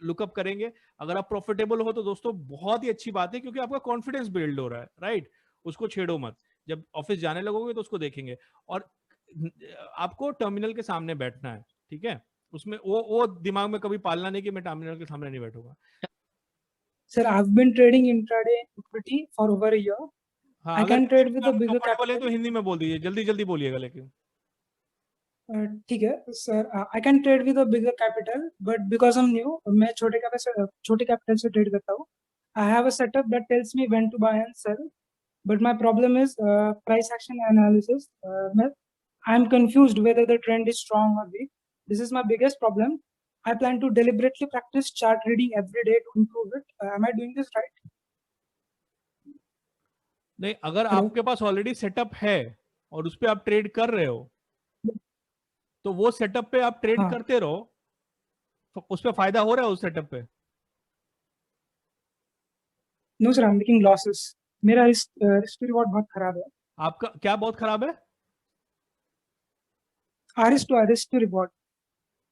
Speaker 1: लुकअप करेंगे। अगर आप प्रॉफिटेबल हो तो दोस्तों बहुत ही अच्छी बात है, क्योंकि आपका कॉन्फिडेंस बिल्ड हो रहा है, राइट? उसको छेड़ो मत। जब ऑफिस जाने लगोगे तो उसको देखेंगे, और आपको टर्मिनल के सामने बैठना है, ठीक है? उसमें वो दिमाग में कभी पालना नहीं कि मैं टर्मिनल के सामने नहीं बैठूंगा।
Speaker 9: Sir, I've been trading intraday equity for over a year.
Speaker 1: हाँ,
Speaker 9: I
Speaker 1: अगर
Speaker 9: can trade with a
Speaker 1: आपको
Speaker 9: bigger
Speaker 1: कंफर्टेबल है तो
Speaker 9: capital.
Speaker 1: हिंदी में बोल दीजिए, जल्दी जल्दी बोलिएगा लेकिन।
Speaker 9: ठीक है sir, I can trade with a bigger capital, but because I'm new, मैं छोटे capital से trade करता हूँ. I have a setup that tells me when to buy and sell, but my problem is price action analysis. I'm confused whether the trend is strong or weak. This is my biggest problem. I plan to deliberately practice chart reading every day to improve it. Am I doing this right?
Speaker 1: नहीं, अगर
Speaker 9: Hello?
Speaker 1: आपके पास already setup है और उस पे आप trade कर रहे हो, तो वो सेटअप पे आप ट्रेड
Speaker 9: हाँ.
Speaker 1: करते रहो, तो उस पे फायदा हो रहा है उस सेटअप पे।
Speaker 9: No sir, I'm making losses. मेरा risk to reward बहुत खराब है.
Speaker 1: आपका क्या बहुत खराब है?
Speaker 9: risk to reward.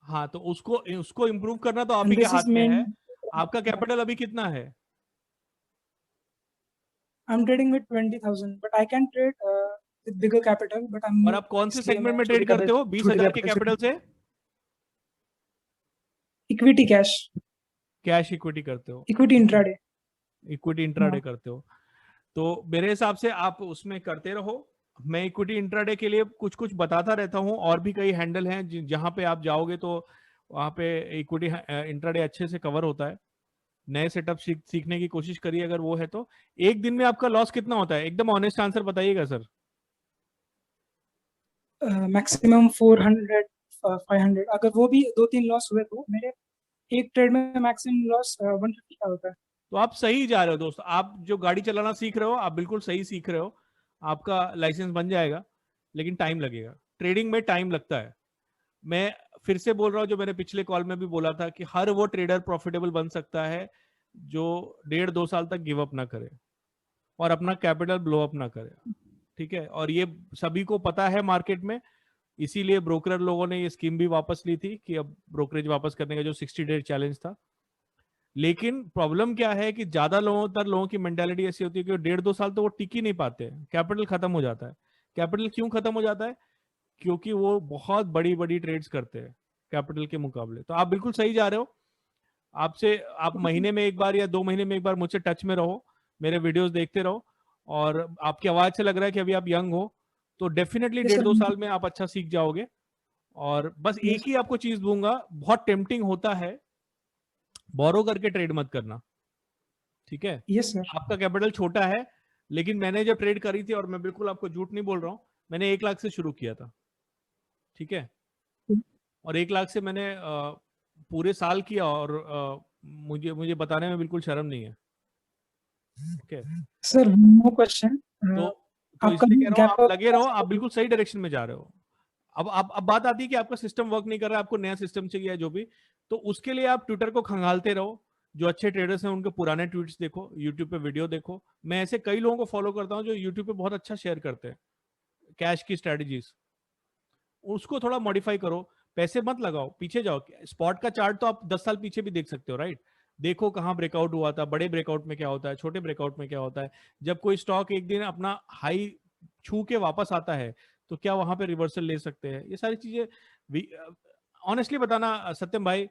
Speaker 1: हाँ, तो उसको इंप्रूव करना तो आप
Speaker 9: And
Speaker 1: ही के
Speaker 9: this is
Speaker 1: हाथ में
Speaker 9: main.
Speaker 1: है। आपका कैपिटल अभी कितना है?
Speaker 9: I'm trading with 20,000, but I can trade with bigger capital. But I'm
Speaker 1: और
Speaker 9: new,
Speaker 1: आप कौन से
Speaker 9: इसलिए
Speaker 1: सेगमेंट
Speaker 9: मैं
Speaker 1: में ट्रेड करते हो? 20,000 के कैपिटल से
Speaker 9: Equity cash.
Speaker 1: कैश इक्विटी करते हो?
Speaker 9: Equity intraday.
Speaker 1: इक्विटी इंट्राडे
Speaker 9: हाँ.
Speaker 1: करते हो? तो मेरे हिसाब से आप उसमें करते रहो, मैं इक्विटी इंट्राडे के लिए कुछ कुछ बताता रहता हूँ, और भी कई हैंडल हैं जहाँ पे आप जाओगे तो वहाँ पे इक्विटी इंट्राडे अच्छे से कवर होता है। नए सेटअप सीखने की कोशिश करिए अगर वो है तो। एक दिन में आपका लॉस कितना होता है, एकदम ऑनेस्ट आंसर बताइएगा सर।
Speaker 9: मैक्सिमम 400 500, अगर वो भी 2-3 लॉस हुए तो मेरे एक ट्रेड में मैक्सिमम लॉस 150 का होता है।
Speaker 1: तो आप सही जा रहे हो दोस्त, आप जो गाड़ी चलाना सीख रहे हो आप बिल्कुल सही सीख रहे हो, आपका लाइसेंस बन जाएगा, लेकिन टाइम लगेगा। ट्रेडिंग में टाइम लगता है। मैं फिर से बोल रहा हूँ, जो मैंने पिछले कॉल में भी बोला था कि हर वो ट्रेडर प्रॉफिटेबल बन सकता है जो 1.5-2 साल तक गिव अप ना करे और अपना कैपिटल ब्लो अप ना करे, ठीक है। और ये सभी को पता है मार्केट में, इसीलिए ब्रोकर लोगों ने ये स्कीम भी वापस ली थी कि अब ब्रोकरेज वापस करने का जो 60 डे चैलेंज था। लेकिन प्रॉब्लम क्या है कि ज्यादा लोगों की मेंटालिटी ऐसी होती है कि 1.5-2 साल तो वो टिक ही नहीं पाते, कैपिटल खत्म हो जाता है। कैपिटल क्यों खत्म हो जाता है? क्योंकि वो बहुत बड़ी बड़ी ट्रेड्स करते हैं कैपिटल के मुकाबले। तो आप बिल्कुल सही जा रहे हो। आप महीने में एक बार या 2 महीने में एक बार मुझसे टच में रहो, मेरे वीडियोस देखते रहो, और आपकी आवाज से लग रहा है कि अभी आप यंग हो, तो डेफिनेटली 1.5-2 साल में आप अच्छा सीख जाओगे। और बस एक ही आपको चीज दूंगा, बहुत टेम्पटिंग होता है, बोरो करके ट्रेड मत करना, ठीक है।
Speaker 9: Yes sir.
Speaker 1: आपका कैपिटल छोटा है, लेकिन मैंने जब ट्रेड करी थी, और मैं बिल्कुल आपको झूठ नहीं बोल रहा हूं, मैंने 1 लाख से शुरू किया था, ठीक है। और 1 लाख से मैंने पूरे साल किया, और मुझे बताने में बिल्कुल शर्म नहीं है, ठीक है
Speaker 9: सर। No question.
Speaker 1: तो इसलिए कह रहा हूँ, आप लगे रहो, आप बिल्कुल सही डायरेक्शन में जा रहे हो। अब बात आती है कि आपका सिस्टम वर्क नहीं कर रहा है, आपको नया सिस्टम चाहिए जो भी, तो उसके लिए आप ट्विटर को खंगालते रहो। जो अच्छे ट्रेडर्स हैं उनके पुराने ट्वीट्स देखो, यूट्यूब पे वीडियो देखो। मैं ऐसे कई लोगों को फॉलो करता हूँ जो यूट्यूब पे बहुत अच्छा शेयर करते हैं कैश की स्ट्रेटजीज, उसको थोड़ा मॉडिफाई करो। पैसे मत लगाओ, पीछे जाओ। स्पॉट का चार्ट तो आप 10 साल पीछे भी देख सकते हो, राइट। देखो कहाँ ब्रेकआउट हुआ था, बड़े ब्रेकआउट में क्या होता है, छोटे ब्रेकआउट में क्या होता है। जब कोई स्टॉक एक दिन अपना हाई छू के वापस आता है तो क्या वहां पे रिवर्सल ले सकते हैं, ये सारी चीजें। ऑनेस्टली बताना सत्यम भाई,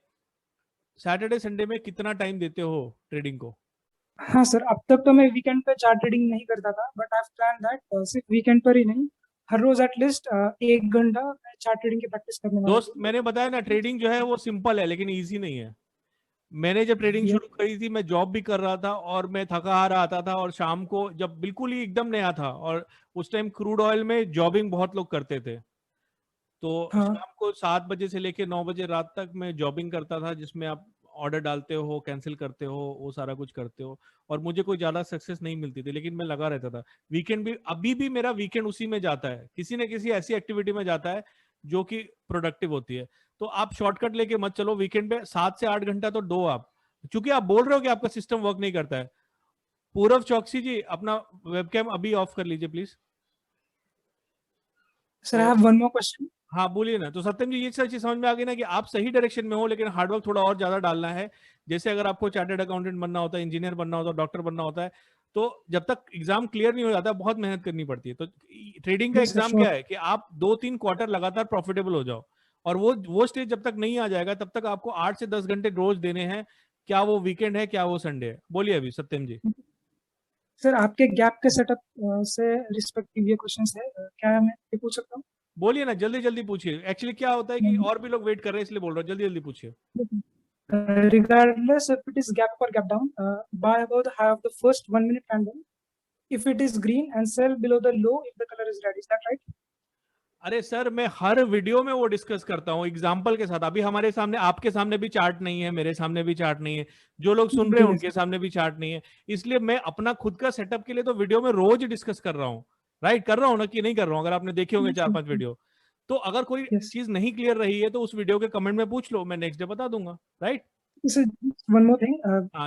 Speaker 1: सैटरडे संडे में कितना टाइम देते हो ट्रेडिंग को?
Speaker 9: हाँ सर, अब तक तो मैं वीकेंड पे चार्ट ट्रेडिंग नहीं करता था, बट आई प्लान दैट सिर्फ वीकेंड पर ही नहीं, हर रोज एटलीस्ट 1 घंटा चार्ट ट्रेडिंग की प्रैक्टिस करने वाला
Speaker 1: दोस्त मैंने बताया ना, ट्रेडिंग जो है वो सिंपल है लेकिन इजी नहीं है। मैंने जब ट्रेडिंग शुरू करी थी, मैं जॉब भी कर रहा था और मैं थका हारा आता था, और शाम को जब बिल्कुल ही एकदम नया था, और उस टाइम क्रूड ऑयल में जॉबिंग बहुत लोग करते थे, तो शाम को 7 बजे से लेके 9 बजे रात तक मैं जॉबिंग करता था, जिसमें आप ऑर्डर डालते हो, कैंसिल करते हो, वो सारा कुछ करते हो, और मुझे कोई ज्यादा सक्सेस नहीं मिलती थी, लेकिन मैं लगा रहता था। वीकेंड भी, अभी भी मेरा वीकेंड उसी में जाता है, किसी न किसी ऐसी एक्टिविटी में जाता है जो कि प्रोडक्टिव होती है। तो आप शॉर्टकट लेके मत चलो, वीकेंड पे 7 से 8 घंटा तो दो आप, क्योंकि आप बोल रहे हो कि आपका सिस्टम वर्क नहीं करता है। पूरव चौकसी जी, अपना वेबकैम अभी ऑफ कर लीजिए please.
Speaker 9: Sir I have one more question.
Speaker 1: हाँ बोलिए ना। तो सत्यम जी, ये सारी चीज समझ में आ गई ना कि आप सही डायरेक्शन में हो, लेकिन हार्डवर्क थोड़ा और ज्यादा डालना है। जैसे अगर आपको चार्टर्ड अकाउंटेंट बनना होता है, इंजीनियर बनना होता है, डॉक्टर बनना होता है, तो जब तक एग्जाम क्लियर नहीं हो जाता बहुत मेहनत करनी पड़ती है। तो ट्रेडिंग का एग्जाम क्या है कि आप 2-3 क्वार्टर लगातार प्रॉफिटेबल हो जाओ, और वो स्टेज जब तक नहीं आ जाएगा तब तक आपको 8 से 10 घंटे रोज देने हैं, क्या वो वीकेंड है, क्या वो संडे है। बोलिए अभी सत्यम जी।
Speaker 9: सर आपके गैप के सेटअप से रिस्पेक्टिव ये क्वेश्चंस है, क्या मैं ये पूछ सकता हूँ?
Speaker 1: बोलिए ना, जल्दी जल्दी पूछिए। एक्चुअली क्या होता है कि और भी लोग वेट कर रहे हैं, इसलिए बोल रहा हूँ, जल्दी जल्दी पूछिए।
Speaker 9: Regardless if it is gap up or gap down, buy above the high of the first 1 minute candle if it is green, and sell below the low if the color is red. Is that right?
Speaker 1: अरे sir, मैं हर video में वो discuss करता हूँ example के साथ। अभी हमारे सामने, आपके सामने भी चार्ट नहीं है, मेरे सामने भी चार्ट नहीं है, जो लोग सुन रहे हैं उनके सामने भी चार्ट नहीं है, इसलिए मैं अपना खुद का सेटअप के लिए तो वीडियो में रोज डिस्कस कर रहा हूँ, राइट। कर रहा हूँ ना कि नहीं कर रहा हूँ? अगर आपने देखे होंगे 4-5 वीडियो, तो अगर कोई चीज नहीं क्लियर रही है तो उस वीडियो के कमेंट में पूछ लो, मैं नेक्स्ट डे बता दूंगा, राइट।
Speaker 9: One more thing,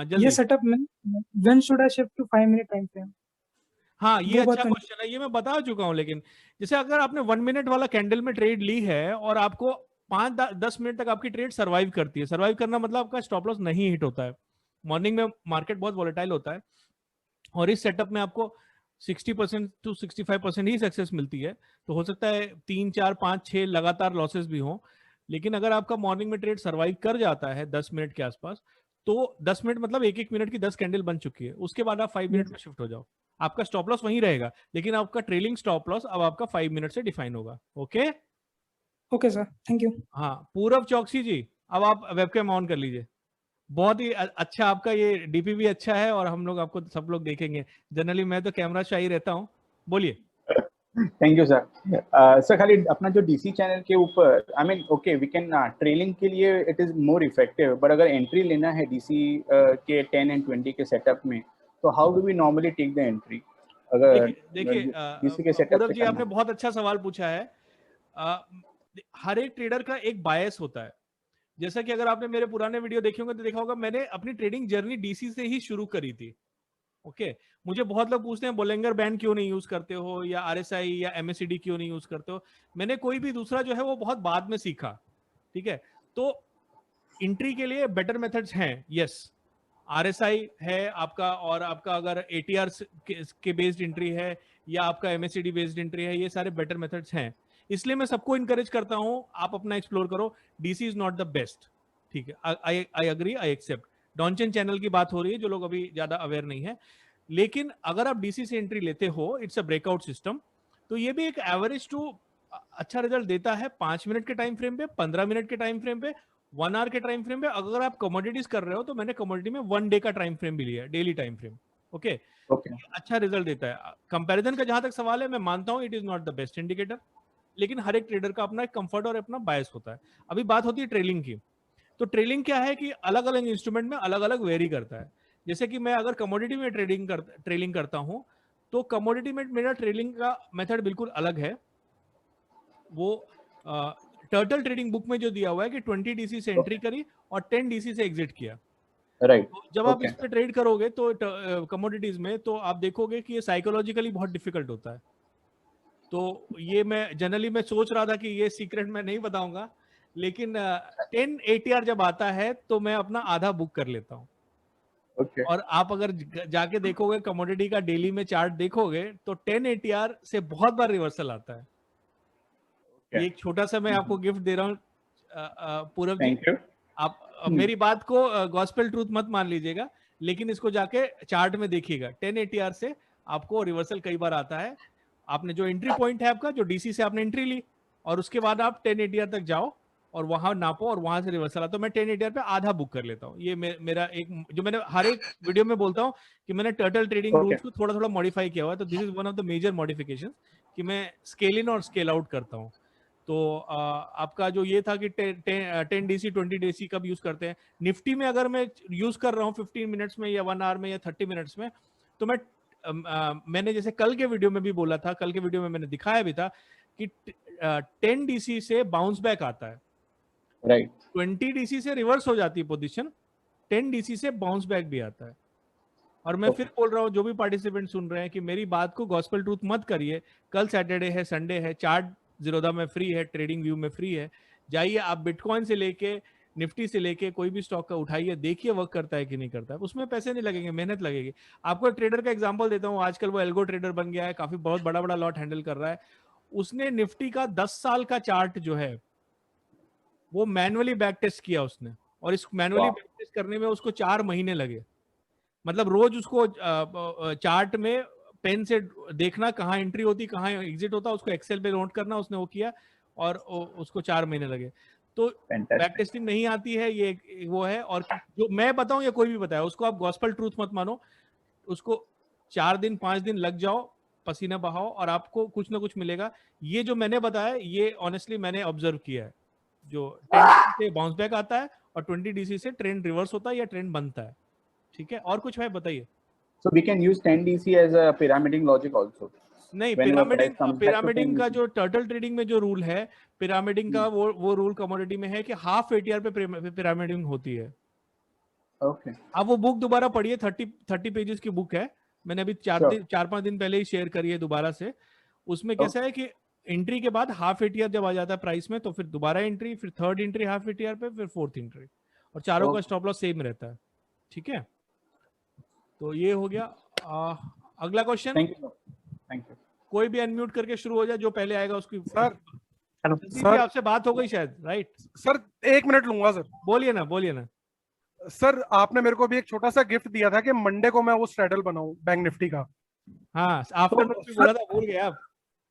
Speaker 1: जल्दी।
Speaker 9: ये सेटअप में when should I shift to 5 minute time frame?
Speaker 1: हाँ, ये अच्छा क्वेश्चन है, ये मैं बता चुका हूँ। लेकिन जैसे अगर आपने 1 मिनट वाला कैंडल में ट्रेड ली है और आपको 5-10 मिनट तक आपकी ट्रेड सर्वाइव करती है, सर्वाइव करना मतलब आपका स्टॉप लॉस नहीं हिट होता है। मॉर्निंग में मार्केट बहुत वॉलेटाइल होता है, और इस सेटअप में आपको 60% to 65% ही सक्सेस मिलती है। तो हो सकता है 3, 4, 5, 6 लगातार लॉसेस भी हों, लेकिन अगर आपका मॉर्निंग में ट्रेड सर्वाइव कर जाता है 10 मिनट के आसपास, तो 10 मिनट मतलब 1-1 मिनट की 10 कैंडल बन चुकी है, उसके बाद आप 5 मिनट में शिफ्ट हो जाओ। आपका स्टॉप लॉस वहीं रहेगा, लेकिन आपका ट्रेलिंग स्टॉप लॉस अब आपका 5 मिनट से डिफाइन होगा। Okay
Speaker 9: okay sir, thank you.
Speaker 1: हाँ, पूरब चौकसी जी, अब आप वेबकैम ऑन कर लीजिए। बहुत ही अच्छा, आपका ये डीपी भी अच्छा है और हम लोग आपको सब लोग देखेंगे। जनरली मैं तो कैमरा शाही रहता हूँ। बोलिए।
Speaker 10: Thank you sir. सर खाली अपना जो डीसी चैनल के ऊपर, I mean okay we can trailing के लिए it is more effective, but अगर एंट्री लेना है डीसी के 10 एंड 20 के सेटअप में, तो how do we normally take the entry? अगर
Speaker 1: देखिए
Speaker 10: डीसी के सेटअप
Speaker 1: पूरब
Speaker 10: से
Speaker 1: जी,
Speaker 10: करना
Speaker 1: आपने बहुत अच्छा सवाल पूछा है। हर एक ट्रेडर का एक बायस होता है। जैसा कि अगर आपने मेरे पुराने वीडियो देखे होंगे तो देखा होगा मैंने अपनी ट्रेडिंग जर्नी डीसी से ही शुरू करी थी। ओके मुझे बहुत लोग पूछते हैं बोलेंगर बैंड क्यों नहीं यूज करते हो, या आरएसआई या एमएससीडी क्यों नहीं यूज करते हो। मैंने कोई भी दूसरा जो है वो बहुत बाद में सीखा। ठीक है, तो एंट्री के लिए बेटर मेथड्स हैं। यस, आरएसआई है आपका, और आपका अगर एटीआर के बेस्ड एंट्री है या आपका एमएससीडी बेस्ड एंट्री है, ये सारे बेटर मेथड्स हैं। इसलिए मैं सबको इनकरेज करता हूं आप अपना एक्सप्लोर करो। DC is not the best. ठीक है, आई एग्री, आई एक्सेप्ट। डॉनचेन चैनल की बात हो रही है, जो लोग अभी ज्यादा अवेयर नहीं है। लेकिन अगर आप डीसी से एंट्री लेते हो, इट्स अ ब्रेकआउट सिस्टम, तो ये भी एक एवरेज टू अच्छा रिजल्ट देता है 5 मिनट के टाइम फ्रेम पे, 15 मिनट के टाइम फ्रेम पे, 1 आवर के टाइम फ्रेम पे। अगर आप कमोडिटीज कर रहे हो तो मैंने कमोडिटी में 1 डे का टाइम फ्रेम भी लिया, डेली टाइम फ्रेम। ओके, अच्छा रिजल्ट देता है। कंपैरिजन का जहां तक सवाल है, मैं मानता हूं it is not the best indicator, लेकिन हर एक ट्रेडर का अपना एक कंफर्ट और अपना बायस होता है। अभी बात होती है ट्रेलिंग की, तो ट्रेलिंग क्या है कि अलग अलग इंस्ट्रूमेंट में अलग अलग वेरी करता है। जैसे कि मैं अगर कमोडिटी में ट्रेलिंग करता हूं, तो कमोडिटी में मेरा ट्रेलिंग का मेथड बिल्कुल अलग है। वो टर्टल ट्रेडिंग बुक में जो दिया हुआ है कि 20 डीसी से एंट्री करी और 10 डीसी से एग्जिट किया।
Speaker 10: राइट,
Speaker 1: तो जब आप इस पे ट्रेड करोगे तो कमोडिटीज में, तो आप देखोगे कि ये साइकोलॉजिकली बहुत डिफिकल्ट होता है। तो ये मैं जनरली मैं सोच रहा था कि ये सीक्रेट मैं नहीं बताऊंगा, लेकिन 10 एटीआर जब आता है तो मैं अपना आधा बुक कर लेता हूँ। और आप अगर जाके देखोगे कमोडिटी का डेली में चार्ट देखोगे तो 10 एटीआर से बहुत बार रिवर्सल आता है। ये एक छोटा सा मैं आपको गिफ्ट दे रहा हूँ पूरब जी। आप मेरी बात को गॉस्पेल ट्रूथ मत मान लीजिएगा, लेकिन इसको जाके चार्ट में देखिएगा। 10 एटीआर से आपको रिवर्सल कई बार आता है। आपने जो एंट्री पॉइंट है आपका, जो डीसी से आपने एंट्री ली, और उसके बाद आप 10 एटीआर तक जाओ और वहां नापो और वहां से रिवर्सल आता। तो मैं 10 एटीआर पे आधा बुक कर लेता हूँ। ये मेरा एक, जो मैंने हर एक वीडियो में बोलता हूँ कि मैंने टर्टल ट्रेडिंग रूल्स को थोड़ा थोड़ा मॉडिफाई किया हुआ है। तो this is one of the major modification कि मैं स्केल इन और स्केल आउट करता हूँ। तो आपका जो ये था कि 10 डीसी 20 डीसी कब यूज करते हैं। निफ्टी में अगर मैं यूज कर रहा हूँ 15 मिनट्स में या 1 आवर में या 30 मिनट्स में, तो मैंने जैसे कल के वीडियो में भी बोला था, कल के वीडियो में मैंने दिखाया भी था कि 10 डीसी से बाउंस बैक आता है,
Speaker 10: राइट।
Speaker 1: 20 डीसी से रिवर्स हो जाती है पोजीशन, 10 डीसी से बाउंस बैक भी आता है। और मैं फिर बोल रहा हूँ, जो भी पार्टिसिपेंट सुन रहे हैं, कि मेरी बात को गॉस्पेल ट्रूथ मत करिए। कल सैटरडे है, संडे है, चार्ट जीरोधा में फ्री है, ट्रेडिंग व्यू में फ्री है। जाइए आप बिटकॉइन से लेके निफ्टी से लेके कोई भी स्टॉक का उठाइए, देखिए वर्क करता है कि नहीं करता है। उसमें पैसे नहीं लगेंगे, मेहनत लगेगी। आपको ट्रेडर का एग्जांपल देता हूँ। आजकल वो एल्गो ट्रेडर बन गया है, काफी बहुत बड़ा बड़ा लॉट हैंडल कर रहा है। उसने निफ्टी का 10 साल का चार्ट जो है वो मैनुअली बैक टेस्ट किया उसने, और इस मैनुअली बैक टेस्ट करने में उसको 4 महीने लगे। मतलब रोज उसको चार्ट में पेन से देखना कहाँ एंट्री होती, कहाँ एग्जिट होता, उसको एक्सेल पे नोट करना, उसने वो किया और उसको 4 महीने लगे। तो बैक टेस्टिंग नहीं आती है, ये वो है। और जो मैं बताऊं या कोई भी बताया, उसको आप गॉस्पेल ट्रूथ मत मानो। उसको 4 दिन 5 दिन लग जाओ, पसीना बहाओ, और आपको कुछ ना कुछ मिलेगा। ये जो मैंने बताया, ये ऑनेस्टली मैंने ऑब्जर्व किया है। जो 10 डीसी से बाउंस बैक आता है और 20 डीसी से ट्रेंड रिवर्स होता है या ट्रेंड बनता है। ठीक है, और कुछ है बताइए।
Speaker 10: So we can use 10 DC as a pyramiding logic also.
Speaker 1: नहीं, पिरामिडिंग का जो टर्टल ट्रेडिंग में जो रूल है, पिरामिडिंग का वो रूल कमोडिटी में है कि हाफ एटीआर पे पिरामिडिंग होती है।
Speaker 10: ओके,
Speaker 1: आप वो बुक दोबारा पढ़िए, 30 पेजेस की बुक है। मैंने अभी 4-5 दिन पहले ही शेयर करी है दोबारा से। उसमें कैसा है कि एंट्री के बाद हाफ एटीआर जब आ जाता है प्राइस में, तो फिर दोबारा एंट्री, फिर थर्ड एंट्री हाफ एटीआर पे, फिर फोर्थ एंट्री, और चारों का स्टॉप लॉस सेम रहता है। ठीक है, तो ये हो गया। अगला क्वेश्चन।
Speaker 10: Thank you.
Speaker 1: कोई भी अनम्यूट करके शुरू हो जाए, जो पहले आएगा उसकी।
Speaker 7: सर
Speaker 1: आपसे बात हो गई शायद, राइट?
Speaker 7: सर 1 मिनट लूंगा सर।
Speaker 1: बोलिए ना।
Speaker 7: सर आपने मेरे को भी एक छोटा सा गिफ्ट दिया था कि मंडे को मैं वो स्ट्रैडल बनाऊं बैंक निफ्टी का।
Speaker 1: हाँ आफ्टरनून भी बोला था, भूल गए आप।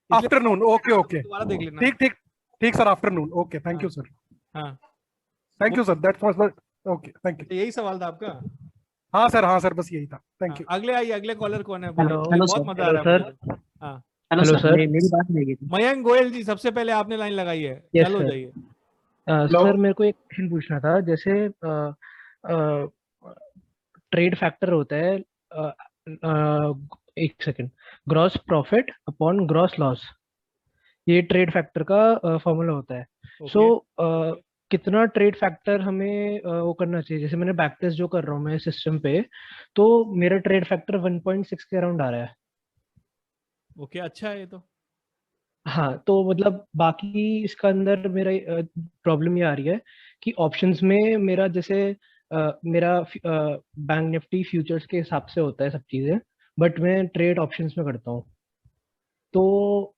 Speaker 7: आफ्टरनून, ओके ओके,
Speaker 1: दोबारा देख लेना।
Speaker 7: ठीक ठीक ठीक sir, afternoon, okay, thank you sir.
Speaker 1: हाँ
Speaker 7: thank you sir, that was the, okay, thank you.
Speaker 1: यही सवाल था आपका?
Speaker 7: हाँ सर, बस यही था, थैंक यू।
Speaker 1: अगले आइए, अगले कॉलर कौन है?
Speaker 8: हेलो
Speaker 1: बहुत
Speaker 8: सर।
Speaker 1: मजा आ रहा है मुझे। हाँ
Speaker 8: हेलो सर, मेरी बात नहीं की थी।
Speaker 1: मयंक गोयल जी, सबसे पहले आपने लाइन लगाई है,
Speaker 11: यस
Speaker 1: चलो
Speaker 11: सर।
Speaker 1: जाइए।
Speaker 11: सर मेरे को एक क्वेश्चन पूछना था, जैसे ट्रेड फैक्टर होता है, एक second, gross profit upon gross loss, ये ट्रेड फैक्टर का फॉर्मूला होता है। सो कितना ट्रेड फैक्टर हमें वो करना चाहिए? जैसे मैंने बैक टेस्ट जो कर रहा हूँ मैं सिस्टम पे, तो मेरा ट्रेड फैक्टर 1.6 के अराउंड आ रहा है।
Speaker 1: ओके, अच्छा है ये तो।
Speaker 11: हाँ, तो मतलब बाकी इसका अंदर मेरा प्रॉब्लम ये आ रही है कि ऑप्शंस में मेरा जैसे मेरा बैंक निफ्टी फ्यूचर्स के हिसाब से होता है सब चीजें, बट मैं ट्रेड ऑप्शंस में करता हूँ। तो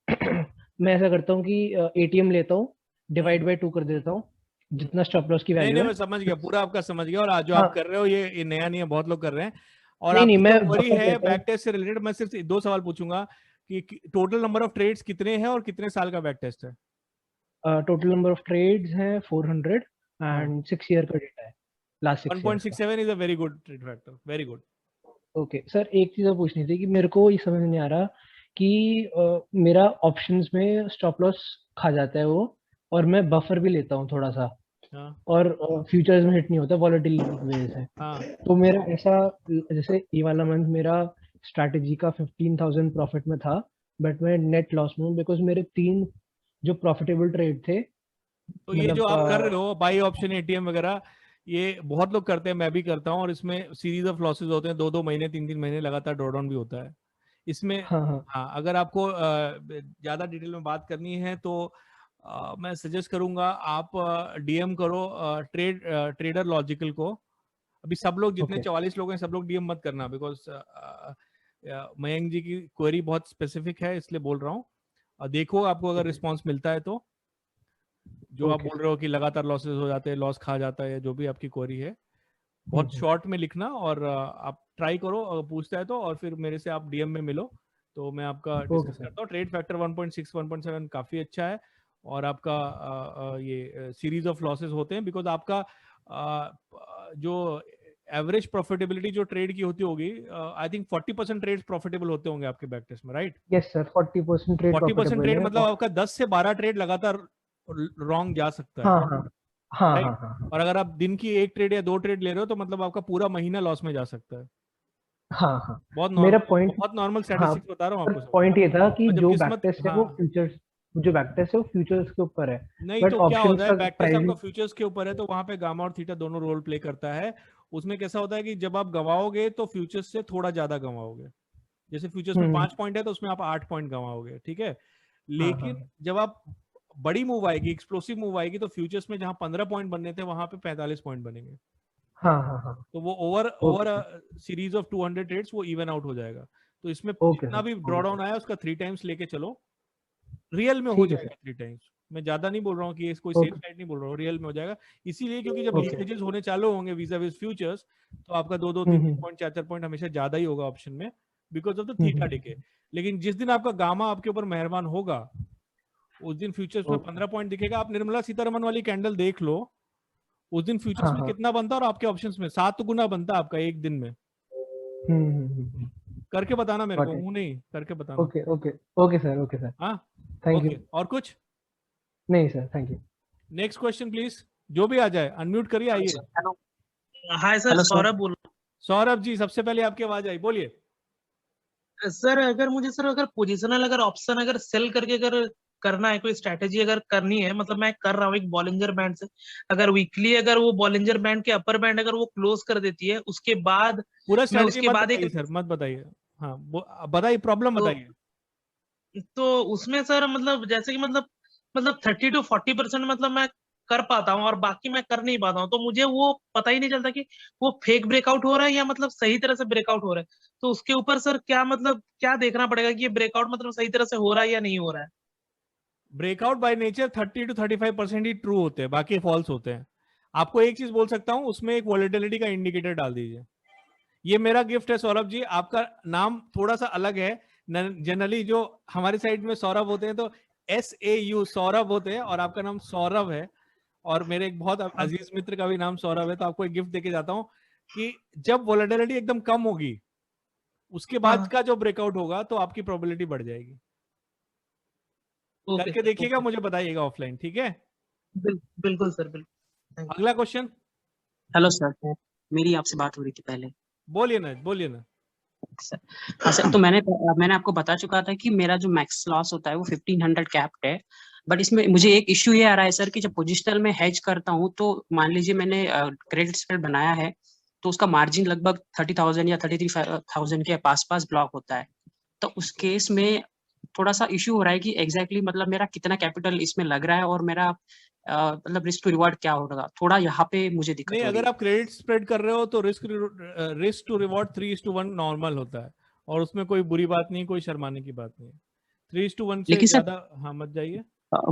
Speaker 11: मैं ऐसा करता हूँ कि एटीएम लेता हूँ, डिवाइड बाय 2 कर देता हूँ, जितना स्टॉप लॉस की
Speaker 1: नहीं
Speaker 11: वैल्यू
Speaker 1: नहीं,
Speaker 11: है।
Speaker 1: मैं समझ गया, पूरा आपका समझ गया। और आज जो
Speaker 11: हाँ,
Speaker 1: आप कर रहे हो ये नया नहीं है, बहुत लोग कर रहे हैं। और
Speaker 11: नहीं
Speaker 1: आपकी
Speaker 11: मैं
Speaker 1: जो क्वेरी
Speaker 11: बफर
Speaker 1: है
Speaker 11: लेता हूँ।
Speaker 1: बैक टेस्ट से रिलेटेड, मैं सिर्फ 2 सवाल पूछूंगा कि टोटल नंबर ऑफ ट्रेड्स कितने हैं और कितने साल का बैक टेस्ट है?
Speaker 11: टोटल नंबर ऑफ ट्रेड्स हैं 400
Speaker 1: हाँ।
Speaker 11: एंड 6 ईयर का डेटा है, लास्ट 6 ईयर्स का।
Speaker 1: 1.67 is a very good trade factor, very good.
Speaker 11: Okay sir, एक चीज और पूछनी थी कि मेरे को ये समझ नहीं आ रहा कि मेरा ऑप्शंस में स्टॉप लॉस खा जाता है वो, और मैं बफर भी लेता हूँ थोड़ा सा,
Speaker 1: हाँ
Speaker 11: और फ्यूचर्स में हिट नहीं होता वॉलेटिलिटी की वजह से।
Speaker 1: हाँ
Speaker 11: तो मेरा ऐसा, जैसे ये वाला मंथ मेरा स्ट्रैटेजी का 15,000 प्रॉफिट में था, बट मैं नेट लॉस में हूँ बिकॉज मेरे 3 जो प्रॉफिटेबल ट्रेड थे,
Speaker 1: तो ये जो
Speaker 11: मतलब
Speaker 1: आप कर रहे हो बाई ऑप्शन एटीएम वगैरह, ये बहुत लोग करते हैं, मैं भी करता हूँ। और इसमें सीरीज ऑफ लॉसेस होते हैं, 2-2 महीने 3-3 महीने लगातार ड्रॉडाउन भी होता है इसमें।
Speaker 11: हाँ,
Speaker 1: हाँ, अगर आपको ज्यादा डिटेल में बात करनी है तो मैं सजेस्ट करूंगा आप डीएम करो ट्रेडर लॉजिकल को। अभी सब लोग जितने 44 लोग हैं सब लोग डीएम मत करना, बिकॉज मयंक जी की क्वेरी बहुत स्पेसिफिक है, इसलिए बोल रहा हूँ। देखो आपको अगर रिस्पॉन्स मिलता है तो, जो आप बोल रहे हो कि लगातार लॉसेस हो जाते हैं, लॉस खा जाता है, जो भी आपकी क्वेरी है, बहुत शॉर्ट में लिखना और आप ट्राई करो, अगर पूछता है तो, और फिर मेरे से आप डीएम में मिलो तो मैं आपका डिस्कस करता हूँ। ट्रेड फैक्टर 1.6 1.7 काफी अच्छा है, और आपका ये सीरीज ऑफ लॉसेस होते हैं बिकॉज आपका जो एवरेज प्रॉफिटेबिलिटी जो ट्रेड की होती होगी, आई थिंक 40% ट्रेड्स प्रॉफिटेबल होते होंगे आपके बैक टेस्ट में, right?
Speaker 11: Yes sir, 40% trade
Speaker 1: 40% trade
Speaker 11: है।
Speaker 1: मतलब आपका 10 से 12 ट्रेड लगातार रॉन्ग जा सकता है।
Speaker 11: हाँ,
Speaker 1: right? और अगर आप दिन की 1 ट्रेड या 2 ट्रेड ले रहे हो तो मतलब आपका पूरा महीना लॉस में जा सकता है।
Speaker 11: हाँ,
Speaker 1: बहुत
Speaker 11: मेरा
Speaker 1: नॉर्मल,
Speaker 11: पॉइंट,
Speaker 1: बहुत नॉर्मल स्टैटिस्टिक्स बता रहा हूँ आपको।
Speaker 11: पॉइंट ये था कि
Speaker 1: जब
Speaker 11: जो
Speaker 1: किस्मत,
Speaker 11: बैक टेस्ट है वो फ्यूचर्स, जो बैक टेस्ट है वो फ्यूचर्स के ऊपर है।
Speaker 1: नहीं
Speaker 11: बट
Speaker 1: तो क्या
Speaker 11: ऑप्शंस
Speaker 1: होता है,
Speaker 11: का
Speaker 1: बैक टेस्ट
Speaker 11: प्राइसिंग,
Speaker 1: आपका फ्यूचर्स के ऊपर है तो वहां पे गामा और थीटा दोनों रोल प्ले करता है। उसमें कैसा होता है कि जब आप गवाओगे तो फ्यूचर्स से थोड़ा ज्यादा गवाओगे। जैसे फ्यूचर्स में 5 पॉइंट है तो उसमें आप 8 पॉइंट गवाओगे, ठीक है। लेकिन जब आप बड़ी मूव आएगी, एक्सप्लोसिव मूव आएगी, तो फ्यूचर्स में जहां 15 पॉइंट बनने थे वहां पे 45 पॉइंट बनेंगे। तो वो ओवर सीरीज ऑफ 200 ट्रेड्स वो इवन आउट हो जाएगा। तो इसमें जितना भी ड्रॉडाउन आया उसका 3 टाइम्स लेके चलो, रियल में हो जाएगा 3 टाइम्स। मैं ज्यादा नहीं बोल रहा हूँ कि कोई सेफ साइड नहीं बोल रहा हूँ, रियल में हो जाएगा। इसीलिए क्योंकि जब लीकेजेस होने चालू होंगे वीजा विज फ्यूचर्स, तो आपका 2-2 3-3 पॉइंट 4-4 पॉइंट हमेशा ज्यादा ही होगा ऑप्शन में, because of the theta decay. लेकिन जिस दिन आपका गामा आपके ऊपर मेहरबान होगा उस दिन फ्यूचर्स में 15 पॉइंट दिखेगा। आप निर्मला सीतारमन वाली कैंडल देख लो, उस दिन फ्यूचर्स में कितना बनता है और आपके ऑप्शंस में 7 गुना बनता है आपका एक दिन में। करके बताना मेरे को, मुंह नहीं, करके बताना।
Speaker 11: Okay sir.
Speaker 1: हाँ,
Speaker 11: थैंक यू।
Speaker 1: और कुछ
Speaker 11: नहीं sir, thank you.
Speaker 1: Next question please, जो भी आ जाए अनम्यूट करिए, आइए।
Speaker 12: हाय सर, सौरभ बोल रहा हूँ।
Speaker 1: सौरभ जी, सबसे पहले आपकी आवाज आई, बोलिए।
Speaker 12: सर अगर मुझे अगर पोजिशनल अगर ऑप्शन अगर सेल करके अगर करना है, कोई स्ट्रैटेजी अगर करनी है, मतलब मैं कर रहा हूँ एक बॉलिंजर बैंड से, अगर वीकली अगर वो बॉलिंजर बैंड के अपर बैंड अगर वो क्लोज कर देती है, उसके बाद
Speaker 1: पूरा स्ट्रैटेजी मत बताइए सर, मत बताइए। हाँ बताइए, प्रॉब्लम बताइए।
Speaker 12: तो उसमें सर मतलब जैसे कि मतलब 30 to 40% मतलब मैं कर पाता हूँ और बाकी मैं कर नहीं पाता हूँ। तो मुझे वो पता ही नहीं चलता कि वो फेक ब्रेकआउट हो रहा है या मतलब सही तरह से ब्रेकआउट हो रहा है। तो उसके ऊपर सर क्या मतलब क्या देखना पड़ेगा कि ये ब्रेकआउट मतलब सही तरह से हो रहा है या नहीं हो रहा है?
Speaker 1: Breakout by nature 30 to 35% he true होते हैं, बाकी फॉल्स होते हैं। आपको एक चीज बोल सकता हूँ, उसमें एक वॉलेटिलिटी का इंडिकेटर डाल दीजिए। ये मेरा गिफ्ट है सौरभ जी। आपका नाम थोड़ा सा अलग है, जनरली जो हमारे साइड में सौरभ होते हैं तो SAU सौरभ होते हैं, और आपका नाम सौरभ है। और मेरे एक बहुत अजीज मित्र का भी नाम सौरभ है। तो आपको एक गिफ्ट देके जाता हूँ कि जब वोलेटिलिटी एकदम कम होगी उसके बाद का जो ब्रेकआउट होगा तो आपकी प्रोबेबिलिटी बढ़ जाएगी। करके देखिएगा, मुझे बताइएगा ऑफलाइन, ठीक है?
Speaker 12: बिल्कुल सर, बिल्कुल।
Speaker 1: अगला क्वेश्चन।
Speaker 8: हेलो सर, मेरी आपसे बात हो रही थी पहले।
Speaker 1: बोलिए ना।
Speaker 8: सर हाँ सर, तो मैंने आपको बता चुका था कि मेरा जो मैक्स लॉस होता है वो 1500 कैप्ड है। बट इसमें मुझे एक इश्यू ये आ रहा है सर कि जब पोजिशनल में हेज करता हूँ तो मान लीजिए मैंने क्रेडिट स्प्रेड बनाया है तो उसका मार्जिन लगभग 30,000 या 33,000 के पास ब्लॉक होता है। तो उस केस में थोड़ा सा इश्यू हो रहा है कि एग्जैक्टली मतलब मेरा कितना कैपिटल इसमें लग रहा है और मेरा मतलब रिस्क टू रिवॉर्ड क्या होगा, थोड़ा यहाँ पे मुझे दिक्कत
Speaker 1: नहीं,
Speaker 8: हो रही
Speaker 1: अगर
Speaker 8: है।
Speaker 1: आप क्रेडिट स्प्रेड कर रहे हो तो रिस्क टू रिवॉर्ड 3:1 नॉर्मल होता है, और उसमें कोई बुरी बात नहीं, कोई शर्माने की बात नहीं है। 3:1 से
Speaker 8: लेकिन सर
Speaker 1: ज्यादा हाँ मत जाइए।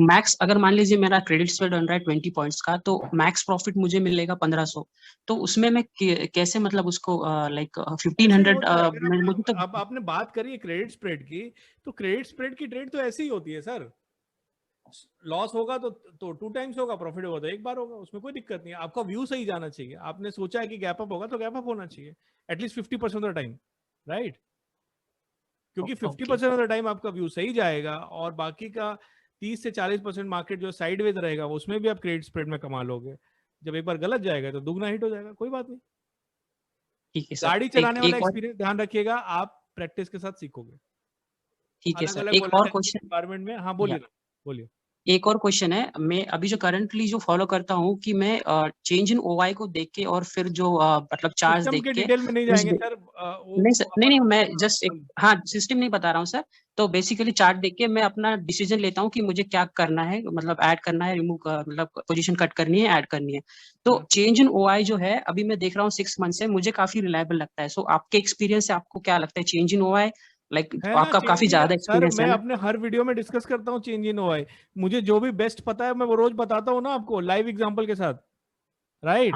Speaker 8: मैक्स अगर मान लीजिए मेरा क्रेडिट स्प्रेड बन रहा है 20 पॉइंट्स का, तो मैक्स प्रॉफिट मुझे मिलेगा 1500। तो उसमें मैं कैसे मतलब उसको लाइक 1500 मुझे तो
Speaker 1: अब आपने बात करी क्रेडिट स्प्रेड की, तो क्रेडिट स्प्रेड की ट्रेड तो ऐसी ही होती है सर। लॉस होगा तो 2 टाइम्स होगा, प्रॉफिट होगा तो एक बार होगा, उसमें कोई दिक्कत नहीं है। आपका व्यू सही जाना चाहिए। आपने सोचा है कि गैप अप होगा तो गैप अप होना चाहिए at least 50% of the time, right? क्योंकि 50% ऑफ द टाइम आपका व्यू सही जाएगा, और बाकी का 30 से 40% मार्केट जो साइडवेज रहेगा वो उसमें भी आप क्रेडिट स्प्रेड में कमा लोगे। जब एक बार गलत जाएगा तो दुगना हिट हो जाएगा, कोई बात नहीं।
Speaker 8: ठीक है सर।
Speaker 1: गाड़ी चलाने वाला
Speaker 8: एक और
Speaker 1: एक्सपीरियंस ध्यान रखिएगा, आप प्रैक्टिस के साथ सीखोगे।
Speaker 8: ठीक है
Speaker 1: अलग
Speaker 8: सर,
Speaker 1: अलग
Speaker 8: एक और क्वेश्चन
Speaker 1: एनवायरमेंट में। हाँ बोलिए ना, बोलिए।
Speaker 8: एक और क्वेश्चन है। मैं अभी जो करंटली जो फॉलो करता हूँ कि मैं चेंज इन ओआई को देख के और फिर जो मतलब चार्ज
Speaker 1: सिस्टम
Speaker 8: देख
Speaker 1: के
Speaker 8: के
Speaker 1: डिटेल में नहीं
Speaker 8: उस
Speaker 1: जाएंगे सर,
Speaker 8: नहीं सर, नहीं मैं जस्ट एक हाँ सिस्टम नहीं बता रहा हूँ सर। तो बेसिकली चार्ट देख के मैं अपना डिसीजन लेता हूँ कि मुझे क्या करना है, मतलब ऐड करना है, रिमूव मतलब पोजीशन कट करनी है, ऐड करनी है। तो चेंज इन ओआई जो है अभी मैं देख रहा हूँ 6 मंथ से, मुझे काफी रिलायबल लगता है। सो आपके एक्सपीरियंस से आपको क्या लगता है चेंज इन ओआई? लाइक
Speaker 1: है ना
Speaker 8: आपका काफी
Speaker 1: चेंज इन
Speaker 8: ज्यादा
Speaker 1: सर।
Speaker 8: एक्सपीरियंस
Speaker 1: मैं
Speaker 8: है ना।
Speaker 1: अपने हर वीडियो में डिस्कस करता हूँ चेंज इन ओआई। मुझे जो भी बेस्ट पता है मैं वो रोज बताता हूँ ना आपको, लाइव एग्जांपल के साथ, राइट?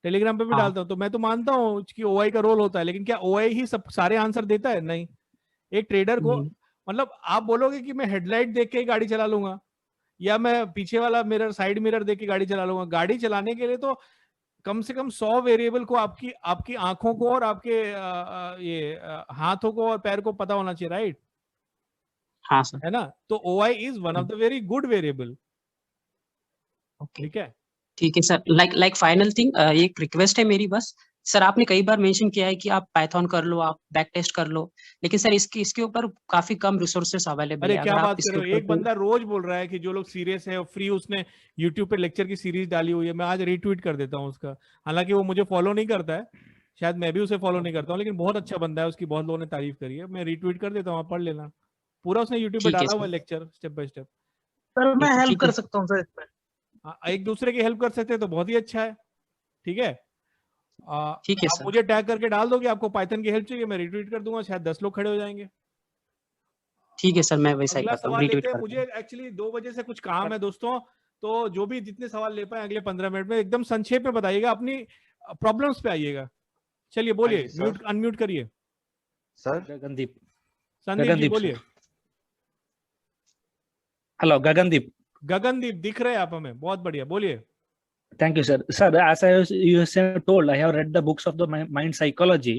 Speaker 1: टेलीग्राम पे भी डालता हूँ। तो मैं तो मानता हूँ कि ओआई का रोल होता है, लेकिन क्या ओआई ही सब सारे आंसर देता है? नहीं। एक ट्रेडर को मतलब आप बोलोगे कि मैं हेडलाइट देख के ही गाड़ी चला लूंगा, या मैं पीछे वाला मिरर, साइड मिरर देख के गाड़ी चला लूंगा। गाड़ी चलाने के लिए तो कम से कम 100 वेरिएबल को आपकी आंखों को और आपके हाथों को और पैर को पता होना चाहिए, राइट?
Speaker 8: हाँ सर।
Speaker 1: है ना? तो OI is one of the very good variable. ठीक है,
Speaker 8: ठीक है सर। लाइक फाइनल थिंग, एक रिक्वेस्ट है मेरी बस। सर आपने कई बार मेंशन किया है कि आप पाइथन कर लो, आप बैक टेस्ट कर लो, लेकिन सर इसके ऊपर काफी कम रिसोर्सेस अवेलेबल
Speaker 1: अरे
Speaker 8: है।
Speaker 1: क्या
Speaker 8: अगर आप
Speaker 1: बात कर
Speaker 8: इसके
Speaker 1: रहे हो?
Speaker 8: ऊपर
Speaker 1: एक बंदा रोज बोल रहा है कि जो लोग सीरियस है फ्री, उसने यूट्यूब पे लेक्चर की सीरीज डाली हुई है। मैं आज रीट्वीट कर देता हूँ उसका, हालांकि वो मुझे फॉलो नहीं करता है, शायद मैं भी उसे फॉलो नहीं करता हूँ, लेकिन बहुत अच्छा बंदा है, उसकी बहुत लोगों ने तारीफ करी है। मैं रीट्वीट कर देता हूँ, आप पढ़ लेना। पूरा उसने यूट्यूब पे
Speaker 8: ठीक है
Speaker 1: डाला हुआ
Speaker 8: sir.
Speaker 1: Lecture, step by step.
Speaker 12: Sir मैं हेल्प
Speaker 8: ठीक
Speaker 12: कर
Speaker 8: है।
Speaker 12: सकता हूँ सर इसमें।
Speaker 1: एक दूसरे की हेल्प कर सकते हैं तो बहुत ही अच्छा है। ठीक है,
Speaker 8: ठीक है
Speaker 1: आप
Speaker 8: सर।
Speaker 1: मुझे टैग करके डाल दो कि आपको पाइथन की हेल्प चाहिए, मैं रिट्वीट कर दूंगा, शायद 10 लोग खड़े हो जाएंगे।
Speaker 8: ठीक है सर, मैं वैसा ही
Speaker 1: अगला
Speaker 8: करता हूँ,
Speaker 1: सवाल
Speaker 8: रीट्वीट
Speaker 1: लेते हैं।
Speaker 8: करता
Speaker 1: मुझे
Speaker 8: हूँ।
Speaker 1: एक्चुअली 2 बजे से कुछ काम है दोस्तों, तो जो भी जितने सवाल ले पाए अगले 15 मिनट में एकदम संक्षेप में बताइएगा, अपनी प्रॉब्लम्स पे आइएगा। चलिए बोलिए, म्यूट अनम्यूट करिए
Speaker 13: सर। गगनदीप।
Speaker 1: संदीप जी, बोलिए।
Speaker 13: हेलो गगनदीप।
Speaker 1: गगनदीप दिख रहे हैं आप हमें, बहुत बढ़िया, बोलिए।
Speaker 13: Thank you, sir. Sir, as you have told, I have read the books of the mind psychology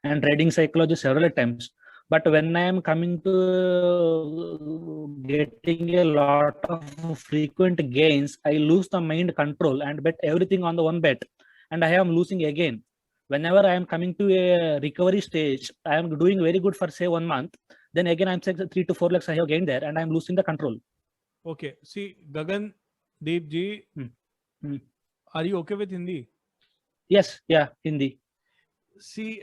Speaker 13: and trading psychology several times. But when I am coming to getting a lot of frequent gains, I lose the mind control and bet everything on the one bet, and I am losing again. Whenever I am coming to a recovery stage, I am doing very good for say 1 month. Then again, I'm saying 3 to 4 lakhs I have gained there, and I am losing the control.
Speaker 1: Okay, see, Gagandeep ji, are you okay with Hindi?
Speaker 13: Yes, yeah, Hindi.
Speaker 1: See,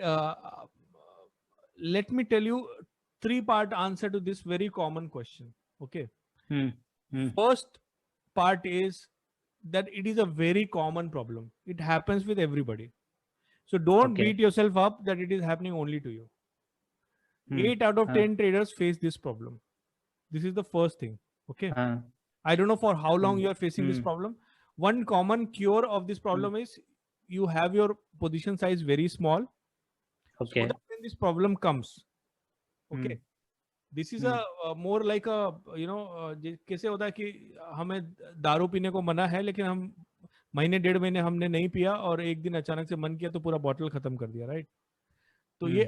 Speaker 1: let me tell you 3-part answer to this very common question. Okay. First part is that it is a very common problem. It happens with everybody. So don't beat yourself up that it is happening only to you. 8 out of 10 traders face this problem. This is the first thing. Okay. I don't know for how long you are facing this problem. One common cure of this problem is you have your position size very small
Speaker 13: Okay.
Speaker 1: So that when this problem comes, okay, this is a more like a कैसे होता है कि हमें दारू पीने को मना है, लेकिन हम महीने 1.5 महीने हमने नहीं पिया और एक दिन अचानक से मन किया तो पूरा बॉटल खत्म कर दिया, राइट? तो ये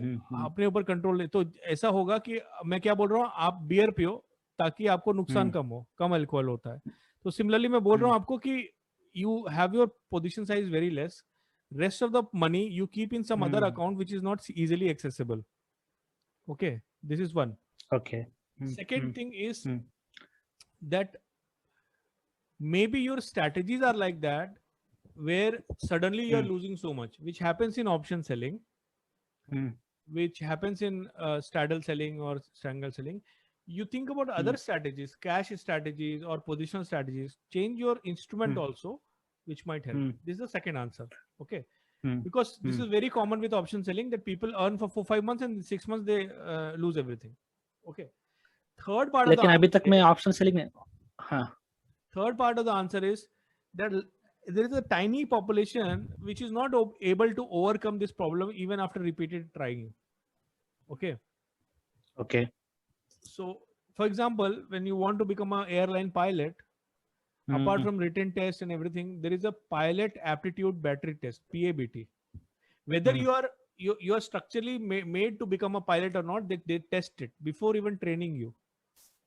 Speaker 1: अपने ऊपर कंट्रोल नहीं, तो ऐसा होगा कि मैं क्या बोल रहा हूँ, आप बियर पियो ताकि आपको नुकसान कम हो, कम अल्कोहल होता है। तो सिमिलरली मैं बोल रहा हूँ आपको कि you have your position size very less, rest of the money you keep in some other account which is not easily accessible. Okay, this is one.
Speaker 13: Okay.
Speaker 1: Second thing is that maybe your strategies are like that where suddenly you're losing so much, which happens in option selling, which happens in straddle selling or strangle selling. You think about other strategies, cash strategies or positional strategies, change your instrument also, which might help. This is the second answer. Okay, because this is very common with option selling that people earn for 4-5 months and 6 months they lose everything. Okay, third part
Speaker 13: लेकिन अभी तक मैं option selling में
Speaker 1: third part of the answer is that there is a tiny population which is not able to overcome this problem even after repeated trying. Okay, so for example, when you want to become an airline pilot, apart from written test and everything, there is a pilot aptitude battery test, PABT. Whether you are structurally made to become a pilot or not, they test it before even training you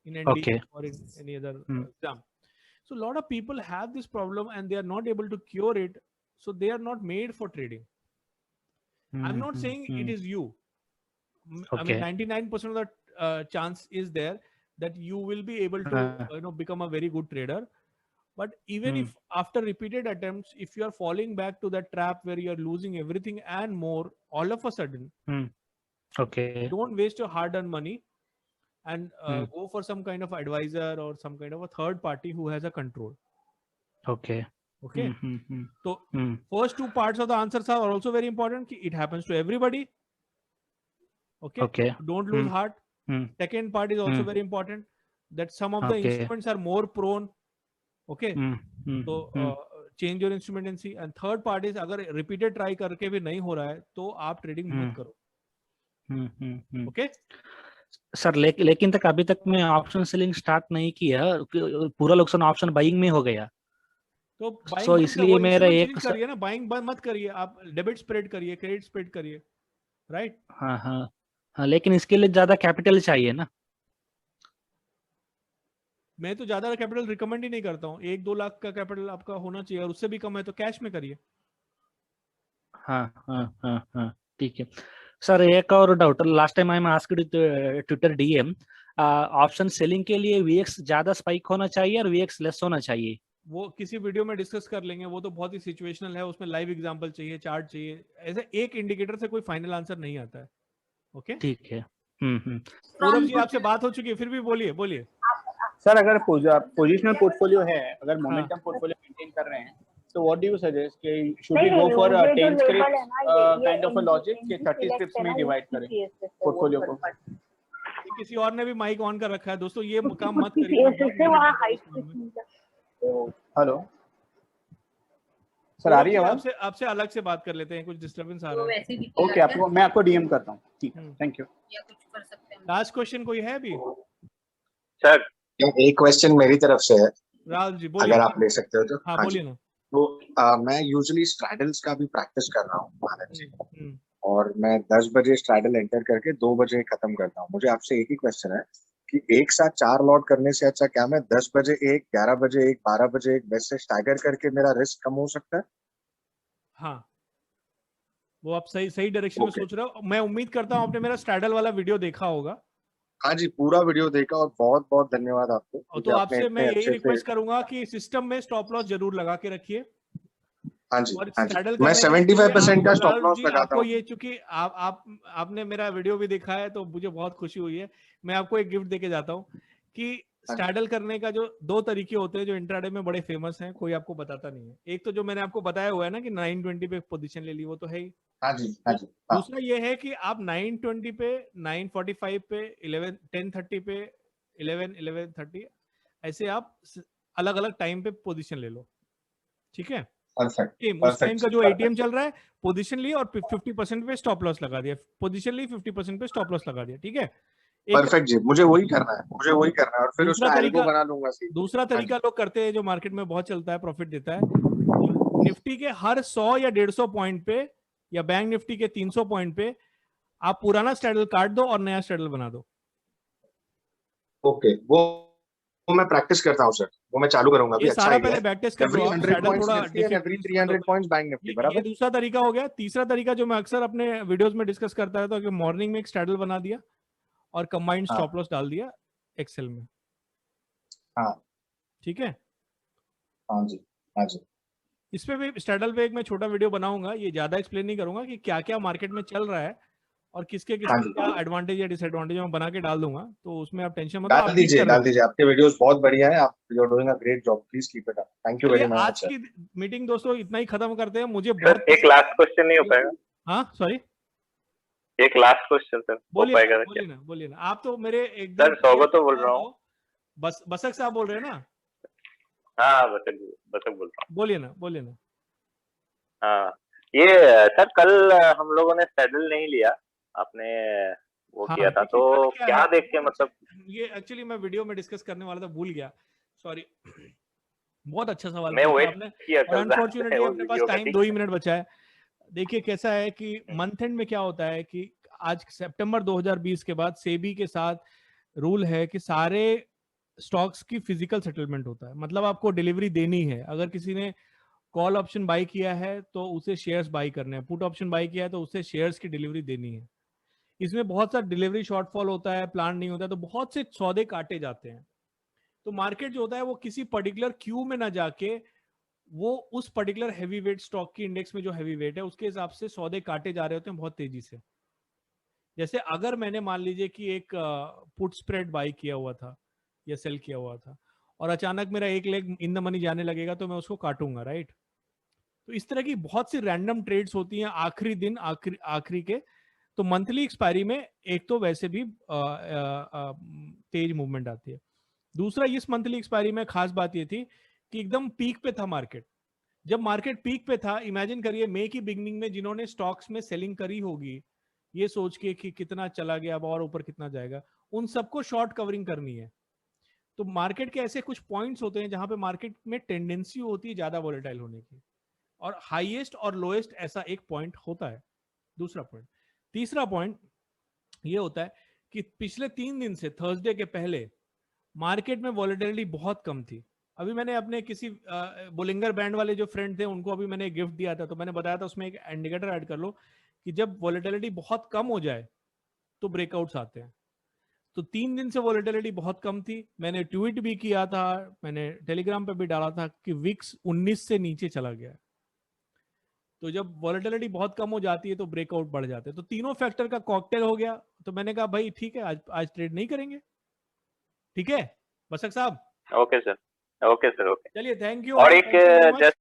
Speaker 1: in ND or in any other exam. So a lot of people have this problem and they are not able to cure it, so they are not made for trading. I'm not saying it is you. I mean, 99% of the chance is there that you will be able to become a very good trader. But even if after repeated attempts, if you are falling back to that trap where you are losing everything and more all of a sudden, don't waste your hard-earned money and go for some kind of advisor or some kind of a third party who has a control. Okay. So first two parts of the answers are also very important. It happens to everybody. Okay. Don't lose heart. Second part is also very important, that some of the instruments are more prone. Okay, so change your instrument and see. And third part is अगर repeated try करके भी नहीं हो रहा है तो आप trading मत करो. Okay.
Speaker 13: सर लेकिन तक अभी तक मैं ऑप्शन सेलिंग स्टार्ट नहीं किया, पूरा नुकसान ऑप्शन बाइंग में हो गया,
Speaker 1: तो
Speaker 13: so इसलिए मेरा एक
Speaker 1: करिए ना, बाइंग मत करिए, आप डेबिट स्प्रेड करिए, क्रेडिट स्प्रेड करिए, राइट?
Speaker 13: हाँ, लेकिन इसके लिए ज्यादा कैपिटल चाहिए ना.
Speaker 1: मैं तो ज्यादा कैपिटल रिकमेंड ही नहीं करता हूँ. 1-2 लाख का कैपिटल आपका होना चाहिए और उससे भी कम है तो कैश में करिए.
Speaker 13: हाँ, ठीक है सर. एक और doubt, last time I am asked Twitter DM, option selling के लिए वीएक्स ज्यादा स्पाइक होना चाहिए और वीएक्स लेस होना चाहिए?
Speaker 1: वो किसी वीडियो में डिस्कस कर लेंगे, वो तो बहुत ही सिचुएशनल है, उसमें लाइव एग्जांपल चाहिए, चार्ट चाहिए. ऐसे एक इंडिकेटर से कोई फाइनल आंसर नहीं आता है. ओके, ठीक है. सौरभ जी आपसे बात हो चुकी है, फिर भी बोलिए.
Speaker 10: सर अगर पोजिशनल पोर्टफोलियो है, अगर मोमेंटम पोर्टफोलियो मेंटेन कर रहे हैं, तो व्हाट डू यू सजेस्ट कि should we go for 10 scripts kind of a logic कि 30 स्क्रिप्ट्स में डिवाइड करें पोर्टफोलियो को?
Speaker 1: किसी और ने भी माइक ऑन कर रखा है दोस्तों, ये काम मत करिए.
Speaker 10: हेलो सर, आ रही है आवाज?
Speaker 1: आपसे अलग से बात कर लेते हैं, कुछ डिस्टरबेंस आ रहा है.
Speaker 10: ओके, मैं आपको डीएम करता हूँ. ठीक है, थैंक यू.
Speaker 1: लास्ट क्वेश्चन कोई है अभी?
Speaker 14: सर एक क्वेश्चन मेरी तरफ से है,
Speaker 1: राहुल जी बोलिए,
Speaker 14: अगर आप ले सकते हो तो.
Speaker 1: हाँ बोलिए ना.
Speaker 14: तो मैं यूजुअली स्ट्रैडल्स का भी प्रैक्टिस कर रहा हूँ आनंद जी, और मैं 10 बजे स्ट्रैडल एंटर करके 2 बजे खत्म करता हूँ. मुझे आपसे एक ही क्वेश्चन है कि एक साथ 4 लॉट करने से अच्छा क्या मैं 10 बजे एक, 11 बजे एक, 12 बजे एक, वैसे स्टैगर करके मेरा रिस्क कम हो सकता है?
Speaker 1: हाँ, वो आप सही डायरेक्शन में सोच रहे हो. मैं उम्मीद करता हूँ आपने मेरा स्ट्रैडल वाला वीडियो देखा होगा.
Speaker 14: हाँ जी, पूरा वीडियो देखा और बहुत बहुत धन्यवाद आपको.
Speaker 1: तो आपसे मैं यही रिक्वेस्ट करूंगा कि सिस्टम में स्टॉप लॉस जरूर लगा के रखिए.
Speaker 14: हाँ जी, मैं 75% का स्टॉप लॉस लगाता हूँ.
Speaker 1: ये चूंकि आपने मेरा वीडियो भी देखा है तो मुझे बहुत खुशी हुई है. मैं आपको एक गिफ्ट देके जाता हूँ कि स्ट्रैडल करने का जो 2 तरीके होते हैं जो इंट्राडे में बड़े फेमस हैं, कोई आपको बताता नहीं है. एक तो जो मैंने आपको बताया हुआ है ना कि 920 पे पोजीशन ले ली, वो तो है ही.
Speaker 14: हाँ जी.
Speaker 1: दूसरा ये है कि आप 920 पे, 945 पे, 1030 पे, 1130 ऐसे आप अलग अलग टाइम पे पोजीशन ले लो. ठीक है? उस
Speaker 14: परफेक्ट
Speaker 1: टाइम का जो एटीएम चल रहा है, पोजीशन ली और 50% पे स्टॉप लॉस लगा दिया, पोजीशन ली 50% पे स्टॉप लॉस लगा दिया, ठीक है।
Speaker 14: परफेक्ट जी, मुझे वही करना है, मुझे वही करना है, और फिर उसका एल्गो बना लूंगा।
Speaker 1: दूसरा तरीका लोग करते हैं जो मार्केट में बहुत चलता है, प्रॉफिट देता है, निफ्टी के हर 100 या 150 पॉइंट पे या बैंक निफ्टी के 300 पॉइंट पे आप पुराना स्ट्रैडल काट दो और नया स्ट्रैडल बना दो।
Speaker 14: ओके, वो मैं प्रैक्टिस करता हूं सर, वो मैं चालू करूंगा अभी।
Speaker 1: ये
Speaker 14: अच्छा
Speaker 1: सारा
Speaker 14: आइडिया
Speaker 1: पहले
Speaker 14: है।
Speaker 1: बैक टेस्ट कर
Speaker 14: एवरी
Speaker 1: दो आप,
Speaker 14: 100
Speaker 1: स्ट्रैडल
Speaker 14: पॉइंट्स
Speaker 1: थोड़ा
Speaker 14: Nifty and every 300 points bank Nifty,
Speaker 1: ये
Speaker 14: बराबर।
Speaker 1: दूसरा तरीका हो गया। तीसरा तरीका जो मैं अक्सर अपने वीडियोस में डिस्कस करता है, तो कि मॉर्निंग में एक स्ट्रैडल बना दिया और कंबाइंड स्टॉप लॉस डाल दिया एक्सेल में।
Speaker 14: हाँ
Speaker 1: ठीक है,
Speaker 14: हाँ जी, हाँ जी।
Speaker 1: इस पे भी स्ट्रैडल पे एक मैं छोटा वीडियो बनाऊंगा, ये ज्यादा एक्सप्लेन नहीं करूंगा कि क्या क्या मार्केट में चल रहा है और किसके किसके क्या एडवांटेज या डिसएडवांटेज मैं बना के डाल दूंगा, तो उसमें आप टेंशन मत लो,
Speaker 14: डाल दीजिए, डाल दीजिए, आपके वीडियोस बहुत बढ़िया है, आप you are doing a great job, please keep it up, thank you very much.
Speaker 1: आज की मीटिंग दोस्तों इतना ही खत्म करते हैं। मुझे
Speaker 15: सर एक लास्ट क्वेश्चन नहीं हो पाएगा?
Speaker 1: हाँ सॉरी,
Speaker 15: एक लास्ट क्वेश्चन सर, हो पाएगा क्या?
Speaker 1: बोलिए ना, आप तो मेरे एकदम
Speaker 15: सर स्वागत तो बोल रहा हूँ।
Speaker 1: बसक साहब बोल रहे हैं ना?
Speaker 15: हाँ बसक बोल रहा हूँ।
Speaker 1: बोलिए ना।
Speaker 15: हाँ, ये सर कल हम लोगों ने सैडल नहीं लिया, आपने वो किया था, तो क्या देख के मतलब?
Speaker 1: ये एक्चुअली मैं वीडियो में डिस्कस करने वाला था, भूल गया, सॉरी। बहुत अच्छा सवाल
Speaker 15: मैं
Speaker 1: पूछा
Speaker 15: वेट
Speaker 1: आपने,
Speaker 15: किया
Speaker 1: और अनफॉर्चुनेटली अपने पास टाइम 2 ही मिनट बचा है। देखिए कैसा है कि मंथ एंड में क्या होता है कि आज सितंबर 2020 के बाद सेबी के साथ रूल है कि सारे स्टॉक्स की फिजिकल सेटलमेंट होता है, मतलब आपको डिलीवरी देनी है। अगर किसी ने कॉल ऑप्शन बाई किया है तो उसे शेयर्स बाई करने हैं, पुट ऑप्शन बाई किया है तो उसे शेयर्स की डिलीवरी देनी है। इसमें बहुत सा डिलीवरी शॉर्टफॉल होता है, प्लान नहीं होता है, तो बहुत से सौदे काटे जाते हैं। तो मार्केट जो होता है वो किसी पर्टिकुलर क्यू में ना जाके वो उस पर्टिकुलर हैवी वेट स्टॉक की इंडेक्स में जो हैवी वेट है उसके हिसाब से सौदे काटे जा रहे होते हैं बहुत तेजी से। जैसे अगर मैंने मान लीजिए कि एक पुट स्प्रेड बाई किया हुआ था या सेल किया हुआ था और अचानक मेरा एक लेग इन द मनी जाने लगेगा तो मैं उसको काटूंगा, राइट। तो इस तरह की बहुत सी रैंडम ट्रेड्स होती हैं आखिरी दिन, आखिरी के। तो मंथली एक्सपायरी में एक तो वैसे भी तेज मूवमेंट आती है। दूसरा, इस मंथली एक्सपायरी में खास बात ये थी कि एकदम पीक पे था मार्केट। जब मार्केट पीक पे था, इमेजिन करिए मई की बिगनिंग में जिन्होंने स्टॉक्स में सेलिंग करी होगी ये सोच के कि कितना चला गया, अब और ऊपर कितना जाएगा, उन सबको शॉर्ट कवरिंग करनी है। तो मार्केट के ऐसे कुछ पॉइंट्स होते हैं जहां पे मार्केट में टेंडेंसी होती है ज्यादा वॉलेटाइल होने की, और हाईएस्ट और लोएस्ट ऐसा एक पॉइंट होता है। दूसरा पॉइंट। तीसरा पॉइंट ये होता है कि पिछले 3 दिन से थर्सडे के पहले मार्केट में वॉलेटिलिटी बहुत कम थी। अभी मैंने अपने किसी बोलिंगर बैंड वाले जो फ्रेंड थे उनको अभी मैंने गिफ्ट दिया था, तो मैंने बताया था उसमें एक इंडिकेटर ऐड कर लो कि जब वॉलेटिलिटी बहुत कम हो जाए तो ब्रेकआउट्स आते हैं। तो 3 दिन से वॉलेटिलिटी बहुत कम थी। मैंने ट्वीट भी किया था, मैंने टेलीग्राम पे भी डाला था कि विक्स 19 से नीचे चला गया। तो जब वॉलेटिलिटी बहुत कम हो जाती है तो ब्रेकआउट बढ़ जाते हैं। तो तीनों फैक्टर का कॉकटेल हो गया। तो मैंने कहा भाई ठीक है, आज ट्रेड नहीं करेंगे। ठीक है बसक साहब?
Speaker 15: Okay sir, okay sir, okay.
Speaker 1: चलिए, थैंक यू।
Speaker 15: और एक